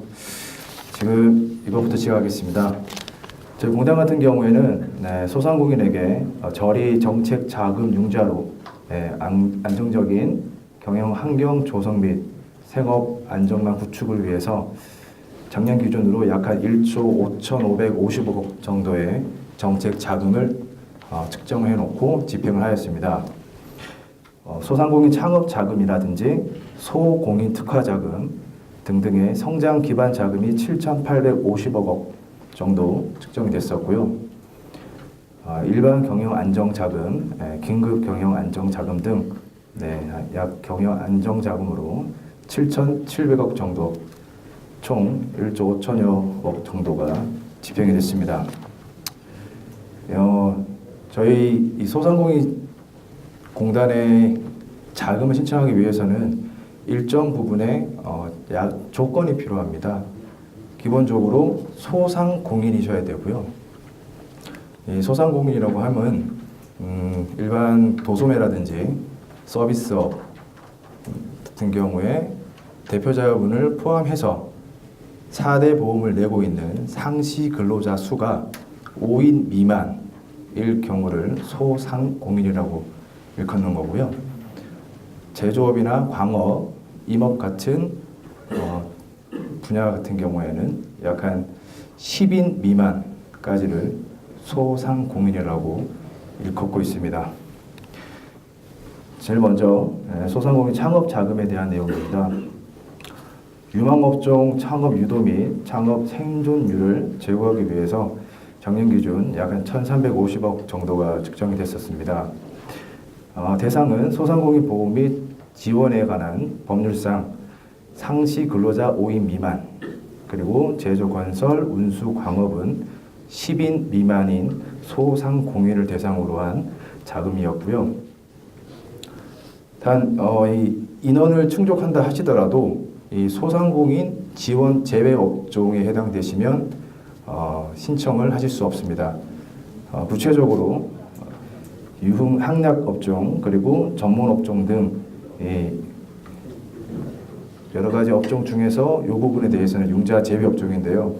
지금 이거부터 시작하겠습니다. 저희 공단 같은 경우에는 소상공인에게 저리 정책 자금 융자로 안정적인 경영 환경 조성 및 생업 안정망 구축을 위해서 작년 기준으로 약 한 1조 5,550억 정도의 정책 자금을 측정해 놓고 집행을 하였습니다. 소상공인 창업 자금이라든지 소공인 특화 자금 등등의 성장 기반 자금이 7,850억 원 정도 측정이 됐었고요. 일반 경영 안정 자금, 긴급 경영 안정 자금 등 약 경영 안정 자금으로 7,700억 정도, 총 1조 5천여억 정도가 집행이 됐습니다. 저희 이 소상공인 공단에 자금을 신청하기 위해서는 일정 부분의 조건이 필요합니다. 기본적으로 소상공인이셔야 되고요. 이 소상공인이라고 하면 일반 도소매라든지 서비스업 같은 경우에 대표자분을 포함해서 4대 보험을 내고 있는 상시 근로자 수가 5인 미만일 경우를 소상공인이라고 일컫는 거고요. 제조업이나 광업, 임업 같은 분야 같은 경우에는 약 한 10인 미만까지를 소상공인이라고 일컫고 있습니다. 제일 먼저 소상공인 창업 자금에 대한 내용입니다. 유망업종 창업 유도 및 창업 생존율을 제고하기 위해서 작년 기준 약 한 1,350억 정도가 측정이 됐었습니다. 대상은 소상공인 보호 및 지원에 관한 법률상 상시 근로자 5인 미만, 그리고 제조, 건설, 운수, 광업은 10인 미만인 소상공인을 대상으로 한 자금이었고요. 단 이 인원을 충족한다 하시더라도 이 소상공인 지원 제외 업종에 해당되시면 신청을 하실 수 없습니다. 구체적으로 유흥 항약 업종 그리고 전문 업종 등 여러 가지 업종 중에서 이 부분에 대해서는 융자 제외 업종인데요.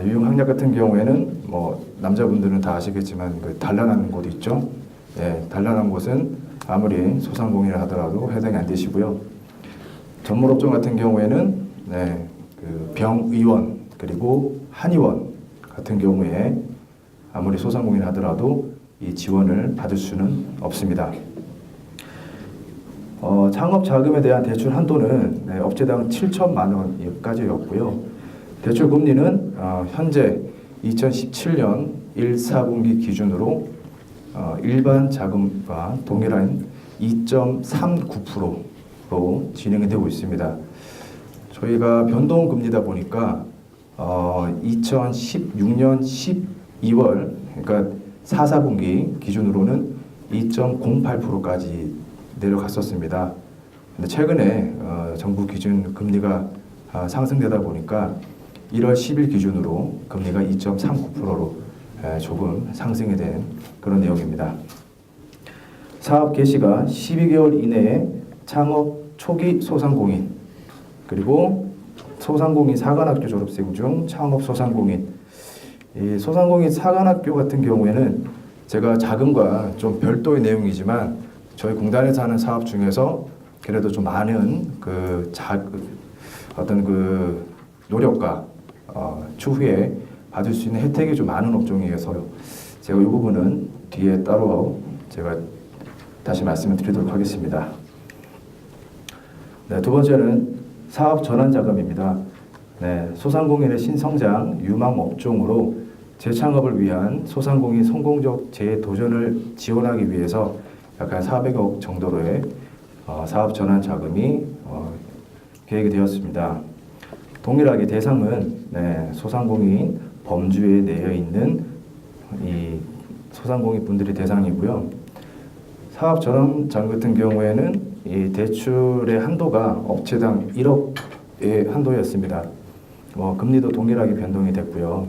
유흥 항약 같은 경우에는 뭐 남자분들은 다 아시겠지만 그 단란한 곳 있죠. 예, 단란한 곳은 아무리 소상공인을 하더라도 해당이 안 되시고요. 전문 업종 같은 경우에는 그 병의원 그리고 한의원 같은 경우에 아무리 소상공인을 하더라도 이 지원을 받을 수는 없습니다. 창업 자금에 대한 대출 한도는 업체당 7천만 원까지였고요. 대출 금리는 현재 2017년 1, 4분기 기준으로 일반 자금과 동일한 2.39%로 진행이 되고 있습니다. 저희가 변동금리다 보니까 2016년 12월 그러니까 4, 4분기 기준으로는 2.08%까지 내려갔었습니다. 근데 최근에 정부 기준 금리가 상승되다 보니까 1월 10일 기준으로 금리가 2.39%로 조금 상승이 된 그런 내용입니다. 사업 개시가 12개월 이내에 창업 초기 소상공인 그리고 소상공인 사관학교 졸업생 중 창업 소상공인 이 소상공인 사관학교 같은 경우에는 제가 자금과 좀 별도의 내용이지만 저희 공단에서 하는 사업 중에서 그래도 좀 많은 어떤 그 노력과 추후에 받을 수 있는 혜택이 좀 많은 업종이어서 제가 이 부분은 뒤에 따로 제가 다시 말씀을 드리도록 하겠습니다. 두 번째는 사업 전환 자금입니다. 소상공인의 신성장 유망 업종으로 재창업을 위한 소상공인 성공적 재도전을 지원하기 위해서 약 한 400억 정도로의 사업 전환 자금이 계획이 되었습니다. 동일하게 대상은 소상공인 범주에 내어 있는 이 소상공인 분들이 대상이고요. 사업 전환 자금 같은 경우에는 이 대출의 한도가 업체당 1억의 한도였습니다. 금리도 동일하게 변동이 됐고요.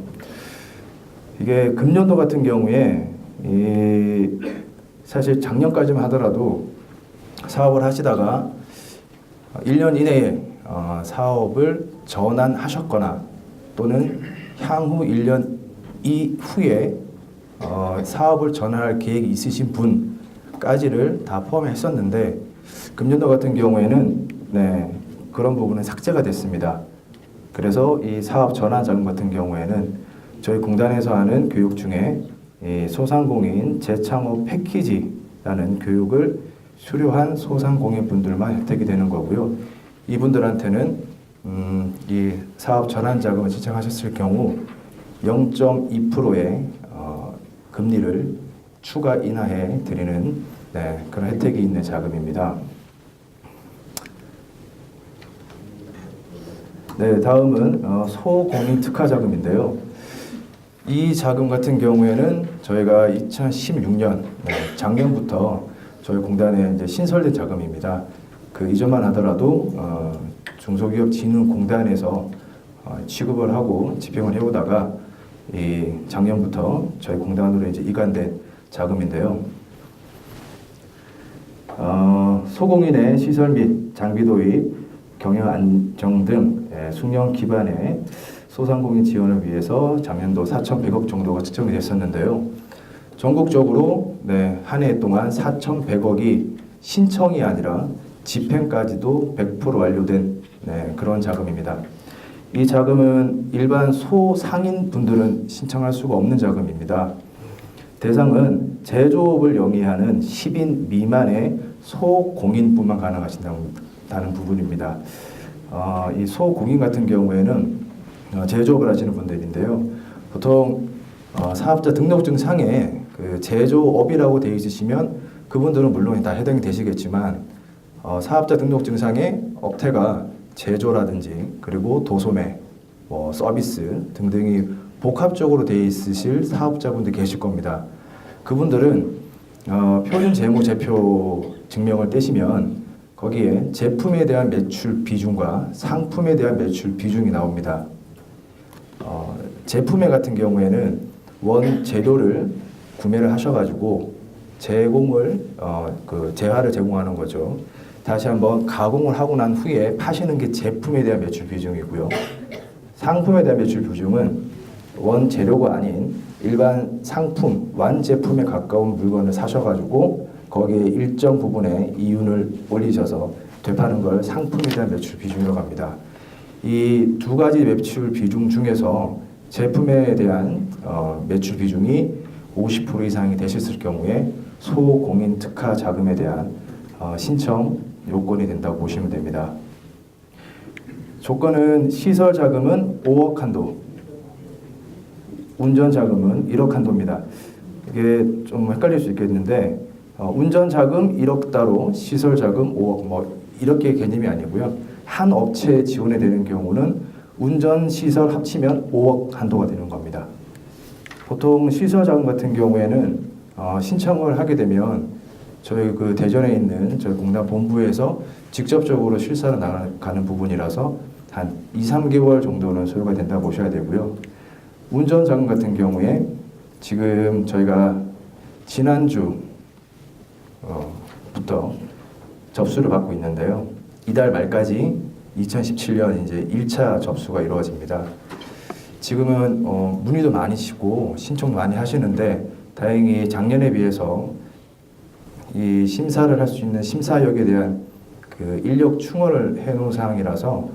이게 금년도 같은 경우에 사실 작년까지만 하더라도 사업을 하시다가 1년 이내에 사업을 전환하셨거나 또는 향후 1년 이후에 사업을 전환할 계획이 있으신 분까지를 다 포함했었는데 금년도 같은 경우에는 그런 부분은 삭제가 됐습니다. 그래서 이 사업 전환 자금 같은 경우에는 저희 공단에서 하는 교육 중에 이 소상공인 재창업 패키지라는 교육을 수료한 소상공인 분들만 혜택이 되는 거고요. 이분들한테는 이 사업 전환 자금을 신청하셨을 경우 0.2%의 금리를 추가 인하해 드리는 그런 혜택이 있는 자금입니다. 다음은 소공인 특화 자금인데요. 이 자금 같은 경우에는 저희가 2016년 작년부터 저희 공단에 이제 신설된 자금입니다. 그 이전만 하더라도 중소기업진흥공단에서 취급을 하고 집행을 해오다가 이 작년부터 저희 공단으로 이제 이관된 자금인데요. 소공인의 시설 및 장비 도입, 경영 안정 등 숙련 기반의 소상공인 지원을 위해서 작년도 4,100억 정도가 측정이 됐었는데요. 전국적으로 한 해 동안 4,100억이 신청이 아니라 집행까지도 100% 완료된 그런 자금입니다. 이 자금은 일반 소상인 분들은 신청할 수가 없는 자금입니다. 대상은 제조업을 영위하는 10인 미만의 소공인뿐만 가능하신다는 부분입니다. 이 소공인 같은 경우에는 제조업을 하시는 분들인데요. 보통 사업자 등록증 상에 그 제조업이라고 되어 있으시면 그분들은 물론 다 해당이 되시겠지만 사업자 등록증 상에 업태가 제조라든지 그리고 도소매, 뭐 서비스 등등이 복합적으로 되어 있으실 사업자분들 계실 겁니다. 그분들은 표준 재무제표 증명을 떼시면 거기에 제품에 대한 매출 비중과 상품에 대한 매출 비중이 나옵니다. 제품에 같은 경우에는 원 재료를 구매를 하셔가지고 제공을 재화를 제공하는 거죠. 다시 한번 가공을 하고 난 후에 파시는 게 제품에 대한 매출 비중이고요. 상품에 대한 매출 비중은 원 재료가 아닌 일반 상품, 완제품에 가까운 물건을 사셔가지고 거기에 일정 부분의 이윤을 올리셔서 되파는 걸 상품에 대한 매출 비중이라고 합니다. 이 두 가지 매출 비중 중에서 제품에 대한 매출 비중이 50% 이상이 되셨을 경우에 소공인 특화 자금에 대한 신청 요건이 된다고 보시면 됩니다. 조건은 시설 자금은 5억 한도, 운전 자금은 1억 한도입니다. 이게 좀 헷갈릴 수 있겠는데 운전 자금 1억 따로 시설 자금 5억 뭐 이렇게 개념이 아니고요. 한 업체에 지원이 되는 경우는 운전 시설 합치면 5억 한도가 되는 겁니다. 보통 시설 자금 같은 경우에는 신청을 하게 되면 저희 그 대전에 있는 저희 공단 본부에서 직접적으로 실사로 나가는 부분이라서 한 2, 3개월 정도는 소요가 된다고 보셔야 되고요. 운전 자금 같은 경우에 지금 저희가 지난주 부터 접수를 받고 있는데요. 이달 말까지 2017년 이제 1차 접수가 이루어집니다. 지금은 문의도 많이시고 신청도 많이 하시는데 다행히 작년에 비해서 이 심사를 할 수 있는 심사역에 대한 그 인력 충원을 해놓은 상황이라서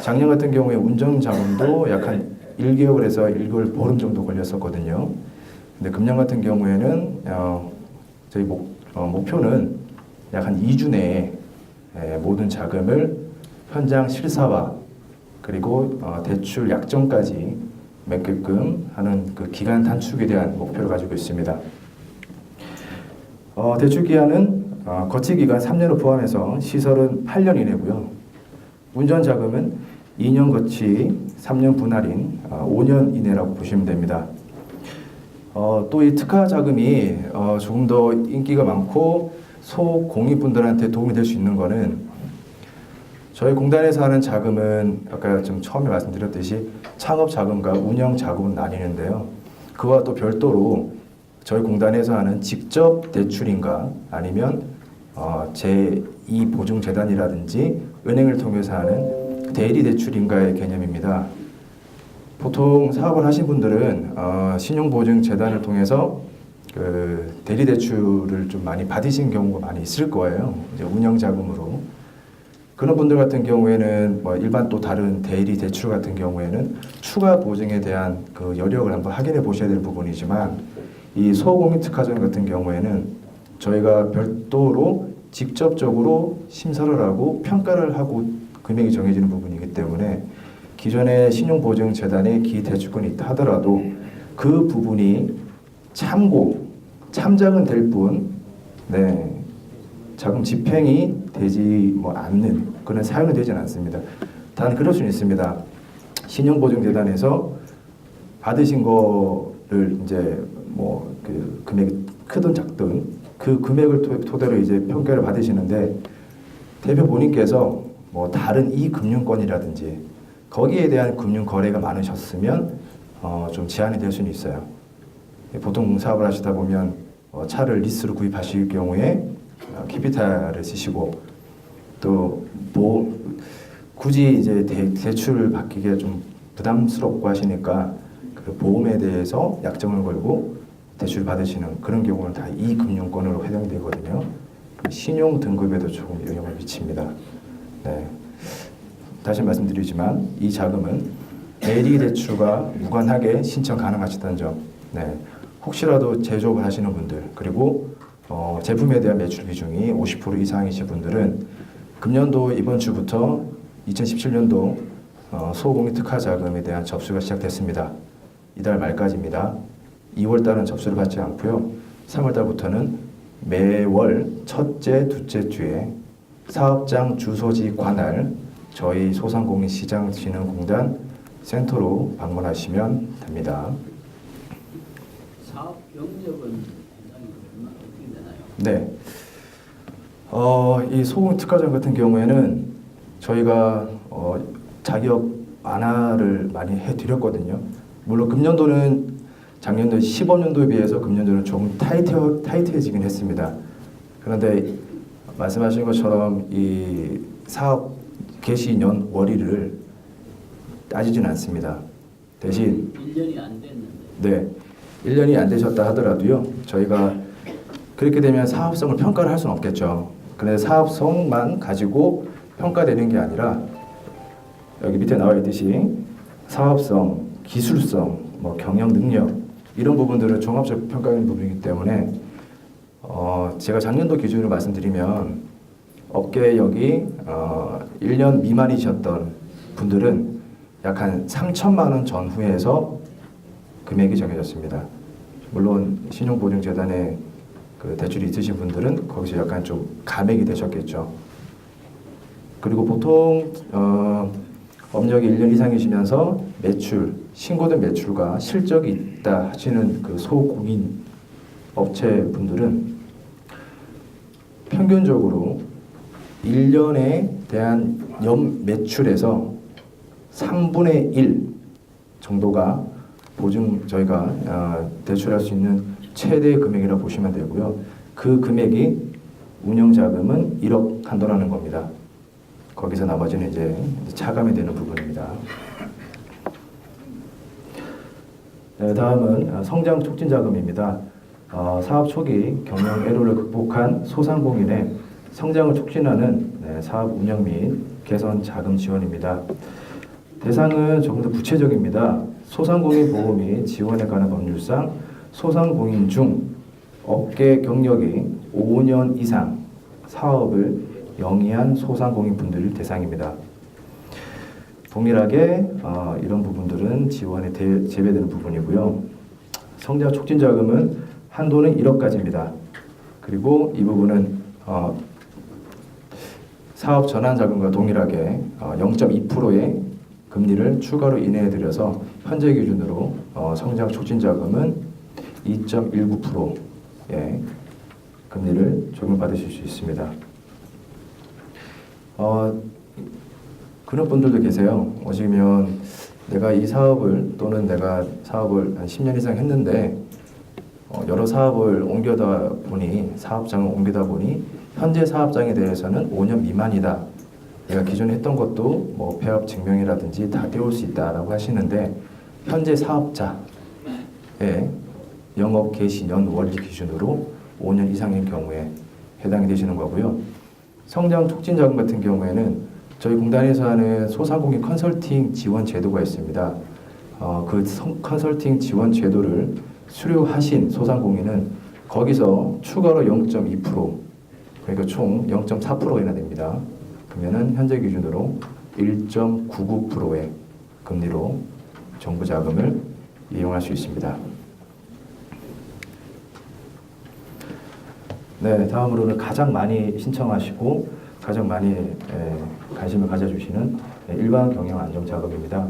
작년 같은 경우에 운전 자금도 약 한 1개월에서 1개월 보름 정도 걸렸었거든요. 근데 금년 같은 경우에는 저희 목표는 약 한 2주 내에 모든 자금을 현장 실사화 그리고 대출 약정까지 맺게끔 하는 그 기간 단축에 대한 목표를 가지고 있습니다. 대출 기한은 거치 기간 3년을 포함해서 시설은 8년 이내고요. 운전 자금은 2년 거치, 3년 분할인 5년 이내라고 보시면 됩니다. 또 이 특화 자금이 조금 더 인기가 많고 소공인분들한테 도움이 될 수 있는 거는 저희 공단에서 하는 자금은 아까 좀 처음에 말씀드렸듯이 창업 자금과 운영 자금은 나뉘는데요. 그와 또 별도로 저희 공단에서 하는 직접 대출인가 아니면 제2보증재단이라든지 은행을 통해서 하는 대리 대출인가의 개념입니다. 보통 사업을 하신 분들은 신용보증재단을 통해서 그 대리 대출을 좀 많이 받으신 경우가 많이 있을 거예요. 이제 운영 자금으로. 그런 분들 같은 경우에는 뭐 일반 또 다른 대리 대출 같은 경우에는 추가 보증에 대한 그 여력을 한번 확인해 보셔야 될 부분이지만 이 소공인 특화자금 같은 경우에는 저희가 별도로 직접적으로 심사를 하고 평가를 하고 금액이 정해지는 부분이기 때문에 기존의 신용보증재단의 기대출권이 있다 하더라도 그 부분이 참작은 될 뿐, 자금 집행이 되지 않는 그런 사유는 되지는 않습니다. 단 그럴 수는 있습니다. 신용보증재단에서 받으신 거를 이제 그 금액이 크든 작든 그 금액을 토대로 이제 평가를 받으시는데 대표 본인께서 다른 이 금융권이라든지 거기에 대한 금융 거래가 많으셨으면 좀 제한이 될 수는 있어요. 보통 사업을 하시다 보면 차를 리스로 구입하실 경우에 캐피탈을 쓰시고 또 굳이 이제 대출을 받기가 좀 부담스럽고 하시니까 그 보험에 대해서 약정을 걸고 대출 받으시는 그런 경우는 다 이 금융권으로 해당되거든요. 신용 등급에도 조금 영향을 미칩니다. 다시 말씀드리지만 이 자금은 대리 대출과 무관하게 신청 가능하시다는 점. 혹시라도 제조업을 하시는 분들 그리고 제품에 대한 매출 비중이 50% 이상이신 분들은 금년도 이번 주부터 2017년도 소공인 특화 자금에 대한 접수가 시작됐습니다. 이달 말까지입니다. 2월 달은 접수를 받지 않고요. 3월 달부터는 매월 첫째, 둘째 주에 사업장 주소지 관할 저희 소상공인시장진흥공단 센터로 방문하시면 됩니다. 사업 경력은 대상이 얼마나 어떻게 되나요? 네. 이 소공인 특화자금 같은 경우에는 저희가 자격 완화를 많이 해드렸거든요. 물론 금년도는 작년도 15년도에 비해서 금년도는 조금 타이트해지긴 했습니다. 그런데 말씀하신 것처럼 이 사업 개시 연월일을 따지진 않습니다. 대신 1년이 안 됐는데. 네, 1년이 안 되셨다 하더라도요. 저희가 그렇게 되면 사업성을 평가를 할 수는 없겠죠. 그런데 사업성만 가지고 평가되는 게 아니라 여기 밑에 나와 있듯이 사업성, 기술성, 뭐 경영 능력 이런 부분들은 종합적 평가하는 부분이기 때문에 제가 작년도 기준으로 말씀드리면 업계 여기 1년 미만이셨던 분들은 약 한 3천만 원 전후에서 금액이 정해졌습니다. 물론 신용보증재단에 그 대출이 있으신 분들은 거기서 약간 좀 감액이 되셨겠죠. 그리고 보통 업력이 1년 이상이시면서 매출, 신고된 매출과 실적이 있다 하시는 그 소공인 업체 분들은 평균적으로 1년에 대한 연 매출에서 3분의 1 정도가 보증 저희가 대출할 수 있는 최대 금액이라고 보시면 되고요. 그 금액이 운영자금은 1억 한도라는 겁니다. 거기서 나머지는 이제 차감이 되는 부분입니다. 네, 다음은 성장 촉진 자금입니다. 사업 초기 경영 애로를 극복한 소상공인의 성장을 촉진하는 사업 운영 및 개선 자금 지원입니다. 대상은 조금 더 구체적입니다. 소상공인 보호 및 지원에 관한 법률상 소상공인 중 업계 경력이 5년 이상 사업을 영위한 소상공인 분들 대상입니다. 동일하게 이런 부분들은 지원에 제외되는 부분이고요. 성장 촉진 자금은 한도는 1억까지입니다. 그리고 이 부분은 사업 전환 자금과 동일하게 0.2%의 금리를 추가로 인하해드려서 현재 기준으로 성장 촉진 자금은 2.19%의 금리를 적용받으실 수 있습니다. 그런 분들도 계세요. 오시면 내가 이 사업을 또는 내가 사업을 한 10년 이상 했는데 여러 사업을 옮겨다 보니 사업장을 옮기다 보니 현재 사업장에 대해서는 5년 미만이다. 내가 기존에 했던 것도 뭐 폐업 증명이라든지 다 떼올 수 있다라고 하시는데 현재 사업자의 영업 개시 연월일 기준으로 5년 이상인 경우에 해당이 되시는 거고요. 성장 촉진 자금 같은 경우에는 저희 공단에서 하는 소상공인 컨설팅 지원 제도가 있습니다. 그 컨설팅 지원 제도를 수료하신 소상공인은 거기서 추가로 0.2% 그러니까 총 0.4%가 인하됩니다. 그러면은 현재 기준으로 1.99%의 금리로 정부 자금을 이용할 수 있습니다. 네, 다음으로는 가장 많이 신청하시고 가장 많이 관심을 가져주시는 일반 경영 안정 자금입니다.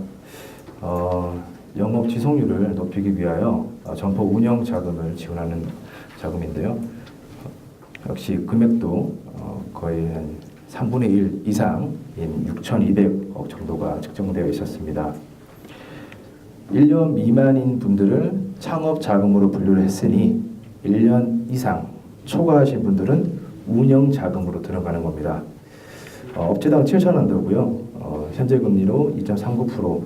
영업 지속률을 높이기 위하여 점포 운영 자금을 지원하는 자금인데요. 역시 금액도 거의 한 3분의 1 이상인 6,200억 정도가 측정되어 있었습니다. 1년 미만인 분들을 창업 자금으로 분류를 했으니 1년 이상 초과하신 분들은 운영 자금으로 들어가는 겁니다. 업체당 7,000원도고요. 현재 금리로 2.39%,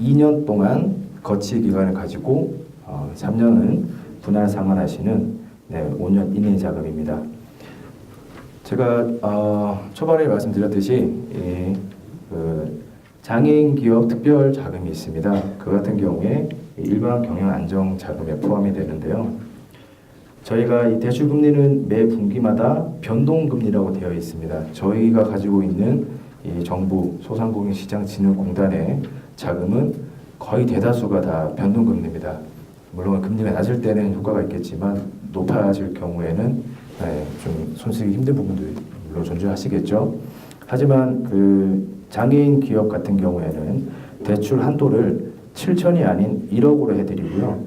2년 동안 거치 기간을 가지고 3년은 분할 상환하시는 5년 이내 자금입니다. 제가 초반에 말씀드렸듯이 장애인 기업 특별 자금이 있습니다. 그 같은 경우에 일반 경영 안정 자금에 포함이 되는데요. 저희가 이 대출 금리는 매 분기마다 변동 금리라고 되어 있습니다. 저희가 가지고 있는 이 정부 소상공인시장진흥공단의 자금은 거의 대다수가 다 변동금리입니다. 물론 금리가 낮을 때는 효과가 있겠지만 높아질 경우에는 좀 손쓰기 힘든 부분도 물론 존재하시겠죠. 하지만 그 장애인 기업 같은 경우에는 대출 한도를 7천이 아닌 1억으로 해드리고요.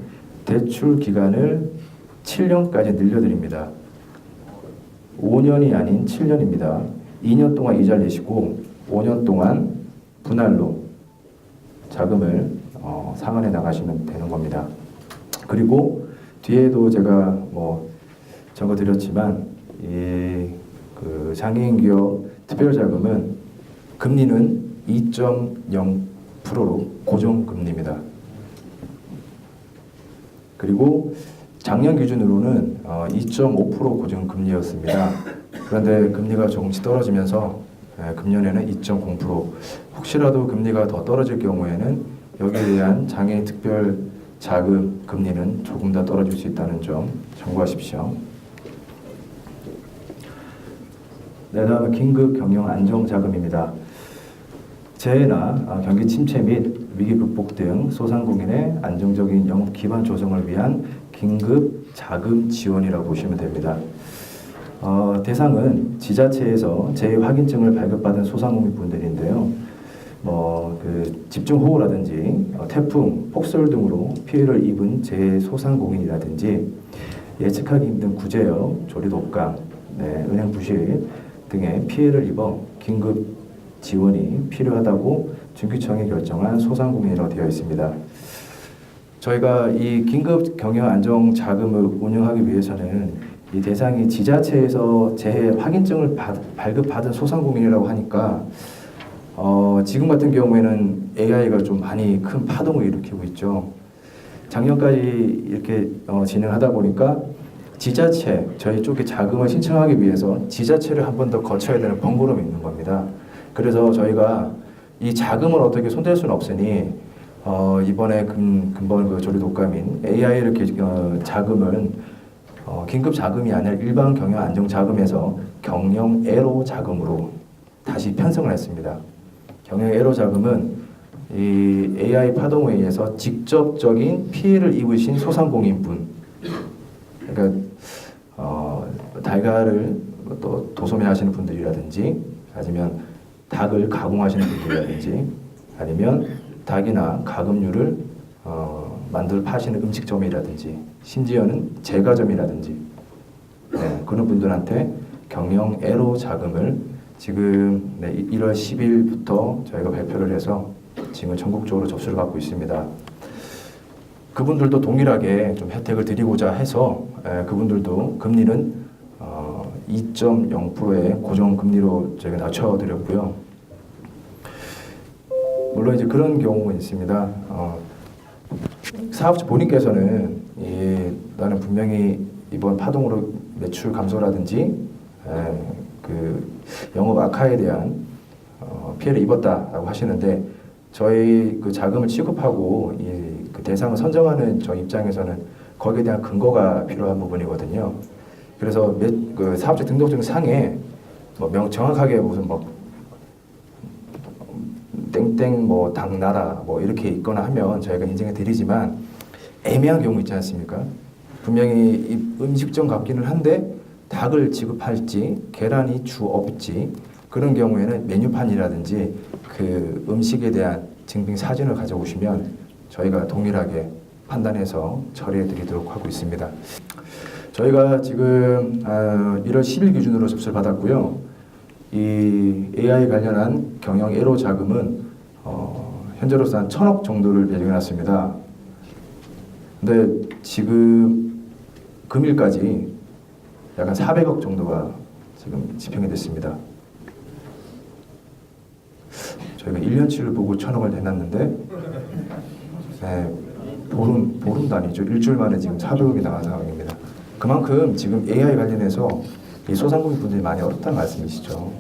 대출 기간을 7년까지 늘려드립니다. 5년이 아닌 7년입니다. 2년 동안 이자를 내시고 5년 동안 분할로 자금을 상환해 나가시면 되는 겁니다. 그리고 뒤에도 제가 적어드렸지만 그 장애인 기업 특별자금은 금리는 2.0%로 고정금리입니다. 그리고 작년 기준으로는 2.5% 고정금리였습니다. 그런데 금리가 조금씩 떨어지면서 금년에는 2.0%. 혹시라도 금리가 더 떨어질 경우에는 여기에 대한 장애인 특별 자금 금리는 조금 더 떨어질 수 있다는 점 참고하십시오. 네, 다음은 긴급 경영 안정 자금입니다. 재해나 경기 침체 및 위기 극복 등 소상공인의 안정적인 영업 기반 조성을 위한 긴급 자금 지원이라고 보시면 됩니다. 대상은 지자체에서 재해 확인증을 발급받은 소상공인 분들인데요. 그 집중호우라든지 태풍, 폭설 등으로 피해를 입은 재해 소상공인이라든지 예측하기 힘든 구제역, 조리 독감, 은행 부실 등의 피해를 입어 긴급 지원이 필요하다고 중기청이 결정한 소상공인이라고 되어 있습니다. 저희가 이 긴급 경영 안정 자금을 운영하기 위해서는 이 대상이 지자체에서 재해 확인증을 발급받은 소상공인이라고 하니까 지금 같은 경우에는 AI가 좀 많이 큰 파동을 일으키고 있죠. 작년까지 이렇게 진행하다 보니까 지자체, 저희 쪽에 자금을 신청하기 위해서 지자체를 한 번 더 거쳐야 되는 번거로움이 있는 겁니다. 그래서 저희가 이 자금을 어떻게 손댈 수는 없으니 이번에 근본 그 조리 독감인 AI를 자금은 긴급 자금이 아니라 일반 경영 안정 자금에서 경영 애로 자금으로 다시 편성을 했습니다. 경영 애로 자금은 이 AI 파동에 의해서 직접적인 피해를 입으신 소상공인분, 그러니까 달걀을 또 도소매 하시는 분들이라든지 아니면 닭을 가공하시는 분들이라든지 아니면 닭이나 가금류를 만들 파시는 음식점이라든지 심지어는 제과점이라든지 그런 분들한테 경영 애로 자금을 지금 1월 10일부터 저희가 발표를 해서 지금 전국적으로 접수를 받고 있습니다. 그분들도 동일하게 좀 혜택을 드리고자 해서 그분들도 금리는 2.0%의 고정금리로 저희가 낮춰드렸고요. 물론 이제 그런 경우가 있습니다. 사업주 본인께서는 나는 분명히 이번 파동으로 매출 감소라든지 그 영업 악화에 대한 피해를 입었다라고 하시는데 저희 그 자금을 취급하고 그 대상을 선정하는 저희 입장에서는 거기에 대한 근거가 필요한 부분이거든요. 그래서 그 사업자 등록증 상에 정확하게 무슨 땡땡 당나라 이렇게 있거나 하면 저희가 인정해 드리지만 애매한 경우 있지 않습니까? 분명히 이 음식점 같기는 한데 닭을 지급할지 계란이 주 없지 그런 경우에는 메뉴판이라든지 그 음식에 대한 증빙 사진을 가져오시면 저희가 동일하게 판단해서 처리해 드리도록 하고 있습니다. 저희가 지금 1월 10일 기준으로 접수를 받았고요. 이 AI 관련한 경영 애로 자금은 현재로서 한 1,000억 정도를 배정해놨습니다. 근데 지금 금일까지 약간 400억 정도가 지금 집행이 됐습니다. 저희가 1년치를 보고 1,000억을 내놨는데 보름도 아니죠. 일주일 만에 지금 400억이 나간 상황입니다. 그만큼 지금 AI 관련해서 이 소상공인 분들이 많이 어렵다는 말씀이시죠.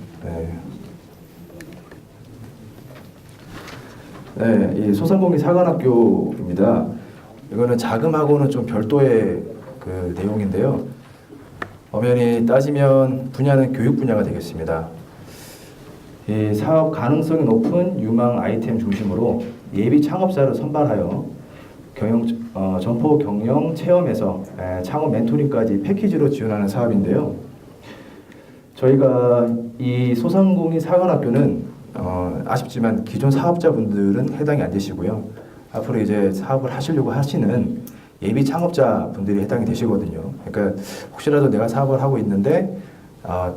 이 소상공인 사관학교입니다. 이거는 자금하고는 좀 별도의 그 내용인데요. 엄연히 따지면 분야는 교육 분야가 되겠습니다. 이 사업 가능성이 높은 유망 아이템 중심으로 예비 창업자를 선발하여 점포 경영 체험에서 창업 멘토링까지 패키지로 지원하는 사업인데요. 저희가 이 소상공인 사관학교는 아쉽지만 기존 사업자분들은 해당이 안 되시고요. 앞으로 이제 사업을 하시려고 하시는 예비 창업자분들이 해당이 되시거든요. 그러니까 혹시라도 내가 사업을 하고 있는데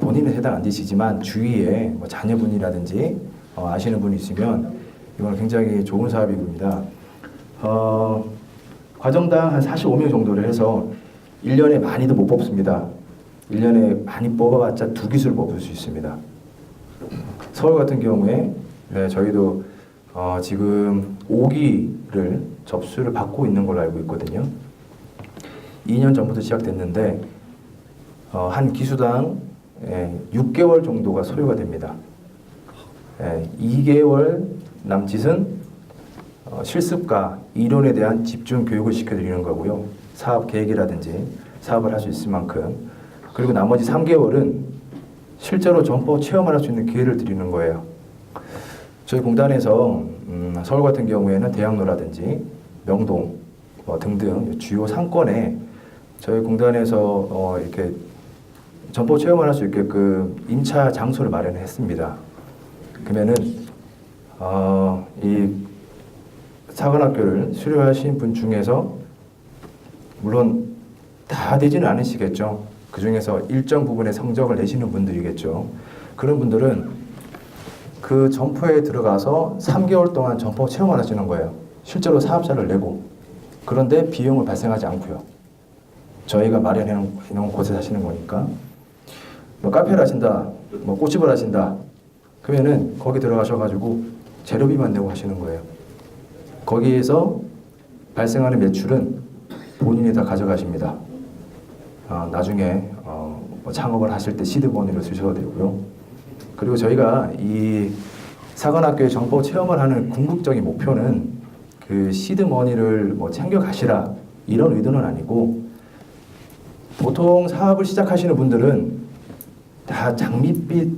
본인은 해당 안 되시지만 주위에 뭐 자녀분이라든지 아시는 분이 있으면 이건 굉장히 좋은 사업입니다. 과정당 한 45명 정도를 해서 1년에 많이도 못 뽑습니다. 1년에 많이 뽑아봤자 2기수를 뽑을 수 있습니다. 서울 같은 경우에 저희도 지금 5기를 접수를 받고 있는 걸로 알고 있거든요. 2년 전부터 시작됐는데 한 기수당 6개월 정도가 소요가 됩니다. 2개월 남짓은 실습과 이론에 대한 집중 교육을 시켜드리는 거고요. 사업 계획이라든지 사업을 할 수 있을 만큼, 그리고 나머지 3개월은 실제로 점포 체험을 할 수 있는 기회를 드리는 거예요. 저희 공단에서 서울 같은 경우에는 대학로라든지 명동 등등 주요 상권에 저희 공단에서 이렇게 점포 체험을 할 수 있게끔 임차 장소를 마련했습니다. 그러면은 이 사관학교를 수료하신 분 중에서 물론 다 되지는 않으시겠죠. 그 중에서 일정 부분의 성적을 내시는 분들이겠죠. 그런 분들은 그 점포에 들어가서 3개월 동안 점포 체험을 하시는 거예요. 실제로 사업자를 내고. 그런데 비용을 발생하지 않고요. 저희가 마련해 놓은 곳에 하시는 거니까. 뭐 카페를 하신다, 뭐 꽃집을 하신다, 그러면은 거기 들어가셔가지고 재료비만 내고 하시는 거예요. 거기에서 발생하는 매출은 본인이 다 가져가십니다. 나중에 뭐 창업을 하실 때 시드머니를 쓰셔도 되고요. 그리고 저희가 이 사관학교의 점포 체험을 하는 궁극적인 목표는 그 시드머니를 뭐 챙겨 가시라 이런 의도는 아니고, 보통 사업을 시작하시는 분들은 다 장밋빛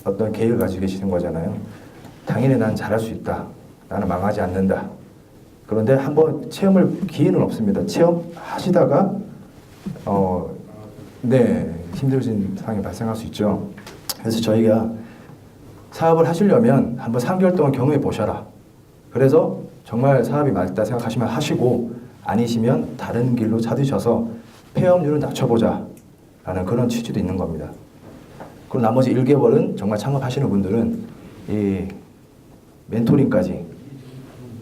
어떤 계획을 가지고 계시는 거잖아요. 당연히 난 잘할 수 있다. 나는 망하지 않는다. 그런데 한번 체험을 기회는 없습니다. 체험하시다가 힘들어진 상황이 발생할 수 있죠. 그래서 저희가 사업을 하시려면 한번 3개월 동안 경험해 보셔라. 그래서 정말 사업이 맞다 생각하시면 하시고, 아니시면 다른 길로 찾으셔서 폐업률을 낮춰보자 라는 그런 취지도 있는 겁니다. 그리고 나머지 1개월은 정말 창업하시는 분들은 이 멘토링까지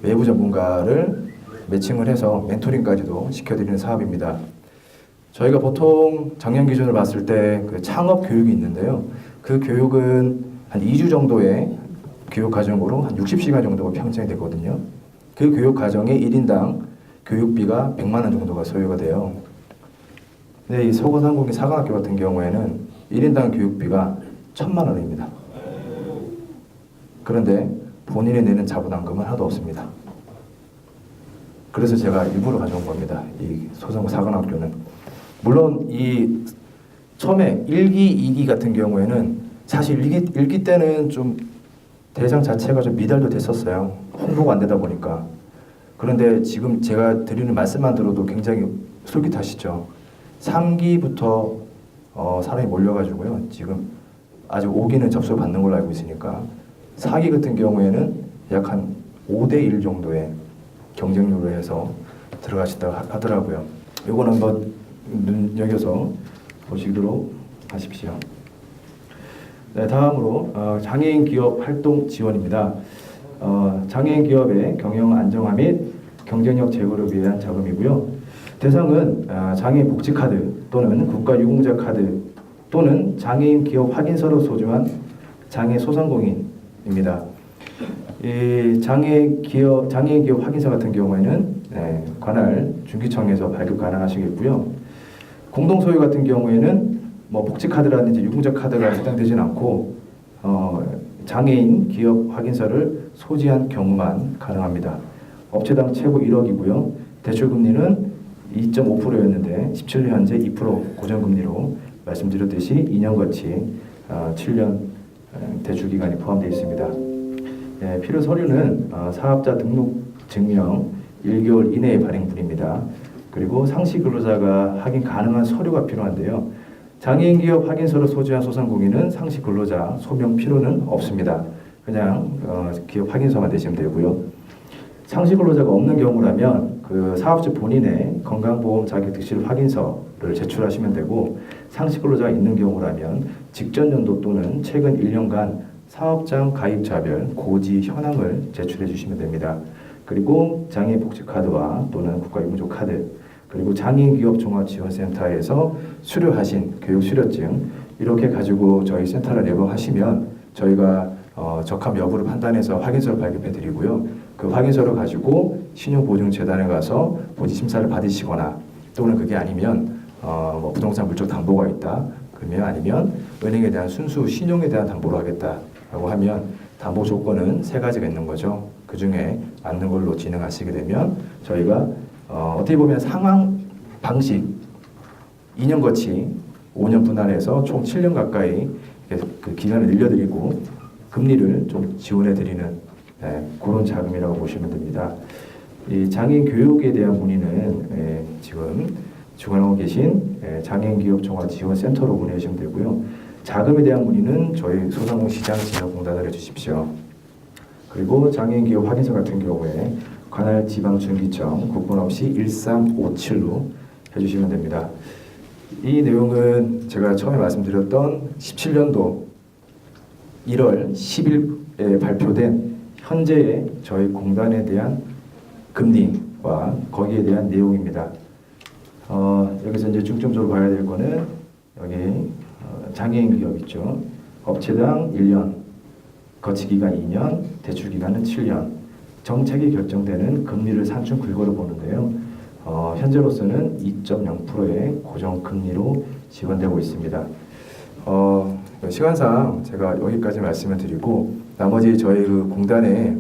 외부 전문가를 매칭을 해서 멘토링까지도 시켜드리는 사업입니다. 저희가 보통 작년 기준으로 봤을 때 그 창업 교육이 있는데요. 그 교육은 한 2주 정도의 교육 과정으로 한 60시간 정도가 편성이 되거든요. 그 교육 과정에 1인당 교육비가 100만 원 정도가 소요가 돼요. 근데 이 서구상공인 사관학교 같은 경우에는 1인당 교육비가 1,000만 원입니다. 그런데 본인이 내는 자부담금은 하나도 없습니다. 그래서 제가 일부러 가져온 겁니다. 이 소상공 사관학교는. 물론 이 처음에 1기, 2기 같은 경우에는 사실 1기 때는 좀 대상 자체가 좀 미달도 됐었어요. 홍보가 안 되다 보니까. 그런데 지금 제가 드리는 말씀만 들어도 굉장히 솔깃하시죠. 3기부터 사람이 몰려가지고요. 지금 아직 5기는 접수 받는 걸로 알고 있으니까 4기 같은 경우에는 약 한 5대1 정도의 경쟁률로 해서 들어가신다고 하더라고요. 이거는 한번 눈여겨서 보시도록 하십시오. 네, 다음으로 장애인 기업 활동 지원입니다. 장애인 기업의 경영 안정화 및 경쟁력 제고를 위한 자금이고요. 대상은 장애인 복지 카드 또는 국가 유공자 카드 또는 장애인 기업 확인서로 소주한 장애 소상공인입니다. 이 장애인 기업 확인서 같은 경우에는 관할 중기청에서 발급 가능하시겠고요. 공동 소유 같은 경우에는 뭐 복지 카드라든지 유공자 카드가 해당되지는 않고 장애인 기업 확인서를 소지한 경우만 가능합니다. 업체당 최고 1억이고요. 대출금리는 2.5%였는데 17년 현재 2% 고정금리로 말씀드렸듯이 2년같이 7년 대출 기간이 포함되어 있습니다. 예, 필요 서류는 사업자 등록 증명 1개월 이내의 발행분입니다. 그리고 상시 근로자가 확인 가능한 서류가 필요한데요. 장애인 기업 확인서를 소지한 소상공인은 상시 근로자 소명 필요는 없습니다. 그냥 기업 확인서만 내시면 되고요. 상시 근로자가 없는 경우라면 그 사업주 본인의 건강보험 자격특실 확인서를 제출하시면 되고, 상시 근로자가 있는 경우라면 직전 연도 또는 최근 1년간 사업장 가입자별 고지 현황을 제출해 주시면 됩니다. 그리고 장애인 복지 카드와 또는 국가유공조 카드, 그리고 장애인 기업 종합지원센터에서 수료하신 교육 수료증, 이렇게 가지고 저희 센터를 내부하시면 저희가 적합 여부를 판단해서 확인서를 발급해 드리고요. 그 확인서를 가지고 신용보증재단에 가서 본인 심사를 받으시거나, 또는 그게 아니면 뭐 부동산 물적 담보가 있다 그러면, 아니면 은행에 대한 순수 신용에 대한 담보를 하겠다라고 하면 담보 조건은 3가지가 있는 거죠. 그 중에 맞는 걸로 진행하시게 되면 저희가 어떻게 보면 상황 방식 2년 거치 5년 분할해서 총 7년 가까이 그 기간을 늘려드리고 금리를 좀 지원해드리는 그런 자금이라고 보시면 됩니다. 이 장애인 교육에 대한 문의는 지금 주관하고 계신 장애인 기업 종합지원센터로 문의하시면 되고요. 자금에 대한 문의는 저희 소상공인 시장진흥공단을 해주십시오. 그리고 장애인 기업 확인서 같은 경우에 관할 지방중기청 국번 없이 1357로 해주시면 됩니다. 이 내용은 제가 처음에 말씀드렸던 17년도 1월 10일에 발표된 현재의 저희 공단에 대한 금리와 거기에 대한 내용입니다. 여기서 이제 중점적으로 봐야 될 거는 여기 장애인 기업 있죠. 업체당 1년, 거치기간 2년, 대출기간은 7년. 정책이 결정되는 금리를 산출 근거로 보는데요. 현재로서는 2.0%의 고정금리로 지원되고 있습니다. 시간상 제가 여기까지 말씀을 드리고, 나머지 저희 그 공단에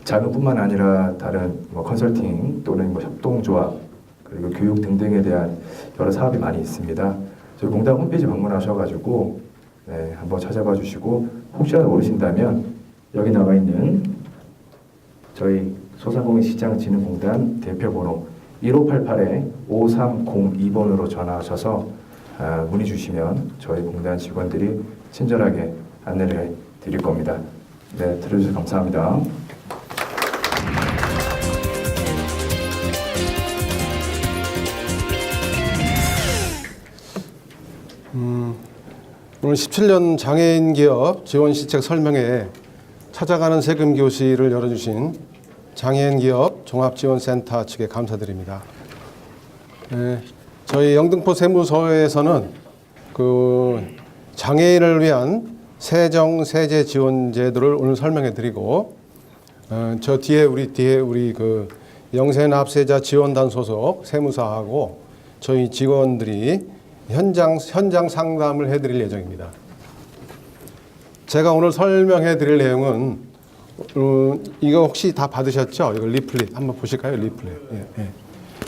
자금뿐만 아니라 다른 뭐 컨설팅 또는 뭐 협동조합 그리고 교육 등등에 대한 여러 사업이 많이 있습니다. 저희 공단 홈페이지 방문하셔가지고 한번 찾아봐 주시고, 혹시라도 모르신다면 여기 나와 있는 저희 소상공인 시장진흥공단 대표번호 1588-5302번으로 전화하셔서 문의 주시면 저희 공단 직원들이 친절하게 안내를 드릴 겁니다. 네, 들어주셔서 감사합니다. 오늘 17년 장애인 기업 지원 시책 설명회 찾아가는 세금 교실을 열어주신 장애인 기업 종합지원센터 측에 감사드립니다. 저희 영등포 세무서에서는 그 장애인을 위한 세정 세제 지원 제도를 오늘 설명해 드리고, 저 뒤에 우리 그 영세납세자 지원단 소속 세무사하고 저희 직원들이 현장 상담을 해드릴 예정입니다. 제가 오늘 설명해 드릴 내용은 이거 혹시 다 받으셨죠? 이거 리플릿 한번 보실까요? 리플릿. 예.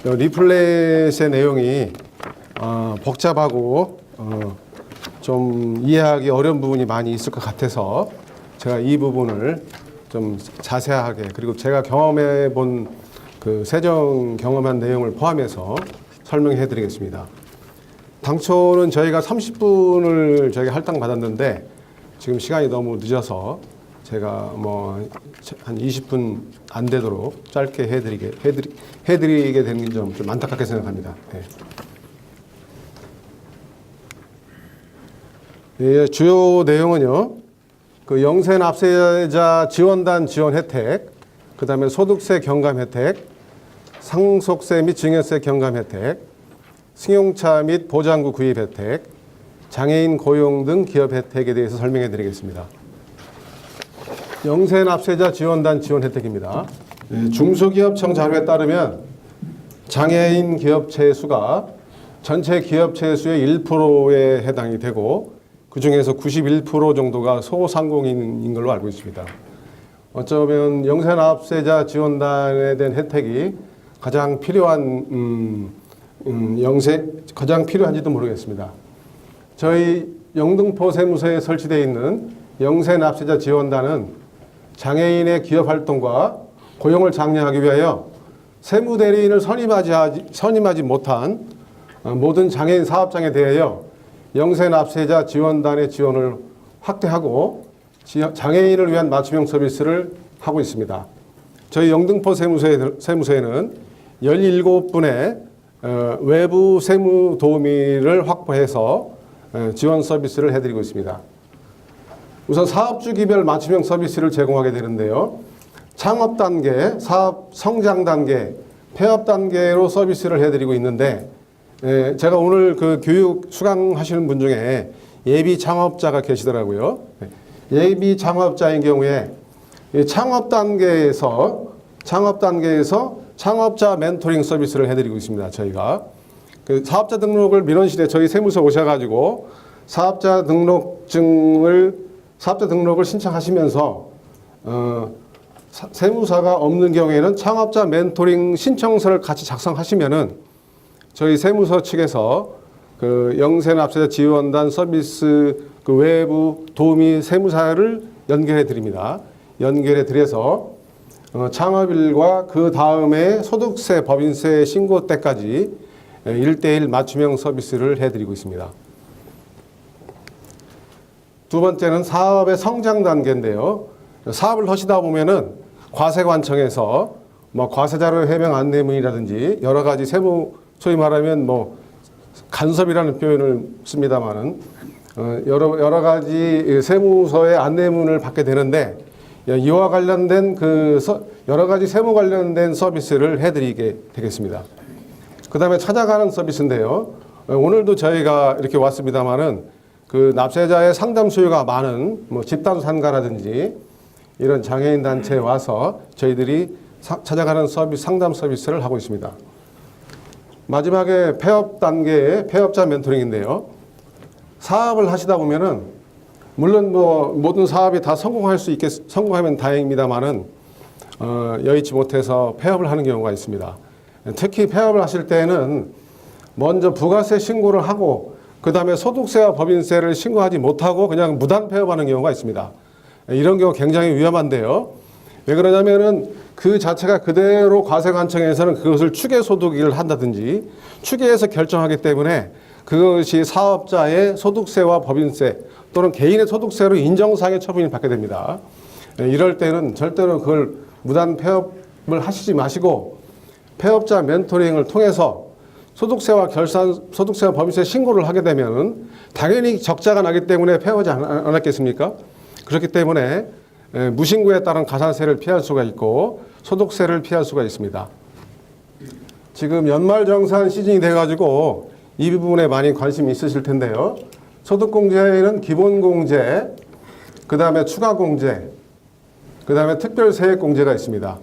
리플릿의 내용이 복잡하고 좀 이해하기 어려운 부분이 많이 있을 것 같아서 제가 이 부분을 좀 자세하게, 그리고 제가 경험해 본 그 세정 경험한 내용을 포함해서 설명해 드리겠습니다. 당초는 저희가 30분을 저희가 할당 받았는데 지금 시간이 너무 늦어서 제가 뭐 한 20분 안 되도록 짧게 해드리게 된 점 좀 안타깝게 생각합니다. 예, 주요 내용은요, 그 영세납세자 지원단 지원 혜택, 그 다음에 소득세 경감 혜택, 상속세 및 증여세 경감 혜택, 승용차 및 보장구 구입 혜택, 장애인 고용 등 기업 혜택에 대해서 설명해 드리겠습니다. 영세납세자 지원단 지원 혜택입니다. 중소기업청 자료에 따르면 장애인 기업체 수가 전체 기업체 수의 1%에 해당이 되고, 그 중에서 91% 정도가 소상공인인 걸로 알고 있습니다. 어쩌면 영세납세자 지원단에 대한 혜택이 가장 필요한 가장 필요한지도 모르겠습니다. 저희 영등포 세무서에 설치되어 있는 영세납세자 지원단은 장애인의 기업 활동과 고용을 장려하기 위하여 세무대리인을 선임하지 못한 모든 장애인 사업장에 대하여 영세납세자 지원단의 지원을 확대하고 장애인을 위한 맞춤형 서비스를 하고 있습니다. 저희 영등포 세무서에는 17분의 외부 세무 도우미를 확보해서 지원 서비스를 해드리고 있습니다. 우선 사업주 기별 맞춤형 서비스를 제공하게 되는데요. 창업 단계, 사업 성장 단계, 폐업 단계로 서비스를 해드리고 있는데 제가 오늘 그 교육 수강하시는 분 중에 예비 창업자가 계시더라고요. 예비 창업자인 경우에 창업 단계에서 창업자 멘토링 서비스를 해드리고 있습니다. 저희가 그 사업자 등록을 민원실에 저희 세무서 오셔가지고 사업자 등록을 신청하시면서 세무사가 없는 경우에는 창업자 멘토링 신청서를 같이 작성하시면은 저희 세무서 측에서 그 영세납세자 지원단 서비스 그 외부 도우미 세무사를 연결해 드립니다. 연결해 드려서 창업일과 그 다음에 소득세, 법인세 신고 때까지 1:1 맞춤형 서비스를 해드리고 있습니다. 두 번째는 사업의 성장 단계인데요. 사업을 하시다 보면은 과세관청에서 뭐 과세자료 해명 안내문이라든지 여러 가지 세무, 소위 말하면 뭐 간섭이라는 표현을 씁니다만은 여러 가지 세무서의 안내문을 받게 되는데 이와 관련된 여러 가지 세무 관련된 서비스를 해드리게 되겠습니다. 그 다음에 찾아가는 서비스인데요. 오늘도 저희가 이렇게 왔습니다만은 그 납세자의 상담 수요가 많은 뭐 집단 상가라든지 이런 장애인 단체에 와서 저희들이 찾아가는 서비스, 상담 서비스를 하고 있습니다. 마지막에 폐업 단계의 폐업자 멘토링인데요. 사업을 하시다 보면은 물론 뭐 모든 사업이 다 성공하면 다행입니다만은 여의치 못해서 폐업을 하는 경우가 있습니다. 특히 폐업을 하실 때는 먼저 부가세 신고를 하고 그 다음에 소득세와 법인세를 신고하지 못하고 그냥 무단 폐업하는 경우가 있습니다. 이런 경우 굉장히 위험한데요. 왜 그러냐면은 그 자체가 그대로 과세관청에서는 그것을 추계소득을 한다든지 추계해서 결정하기 때문에 그것이 사업자의 소득세와 법인세 또는 개인의 소득세로 인정상의 처분을 받게 됩니다. 이럴 때는 절대로 그걸 무단 폐업을 하시지 마시고 폐업자 멘토링을 통해서 소득세와 법인세 신고를 하게 되면 당연히 적자가 나기 때문에 폐업하지 않았겠습니까? 그렇기 때문에 무신고에 따른 가산세를 피할 수가 있고 소득세를 피할 수가 있습니다. 지금 연말정산 시즌이 돼가지고 이 부분에 많이 관심이 있으실 텐데요. 소득공제에는 기본공제, 그 다음에 추가공제, 그 다음에 특별세액공제가 있습니다.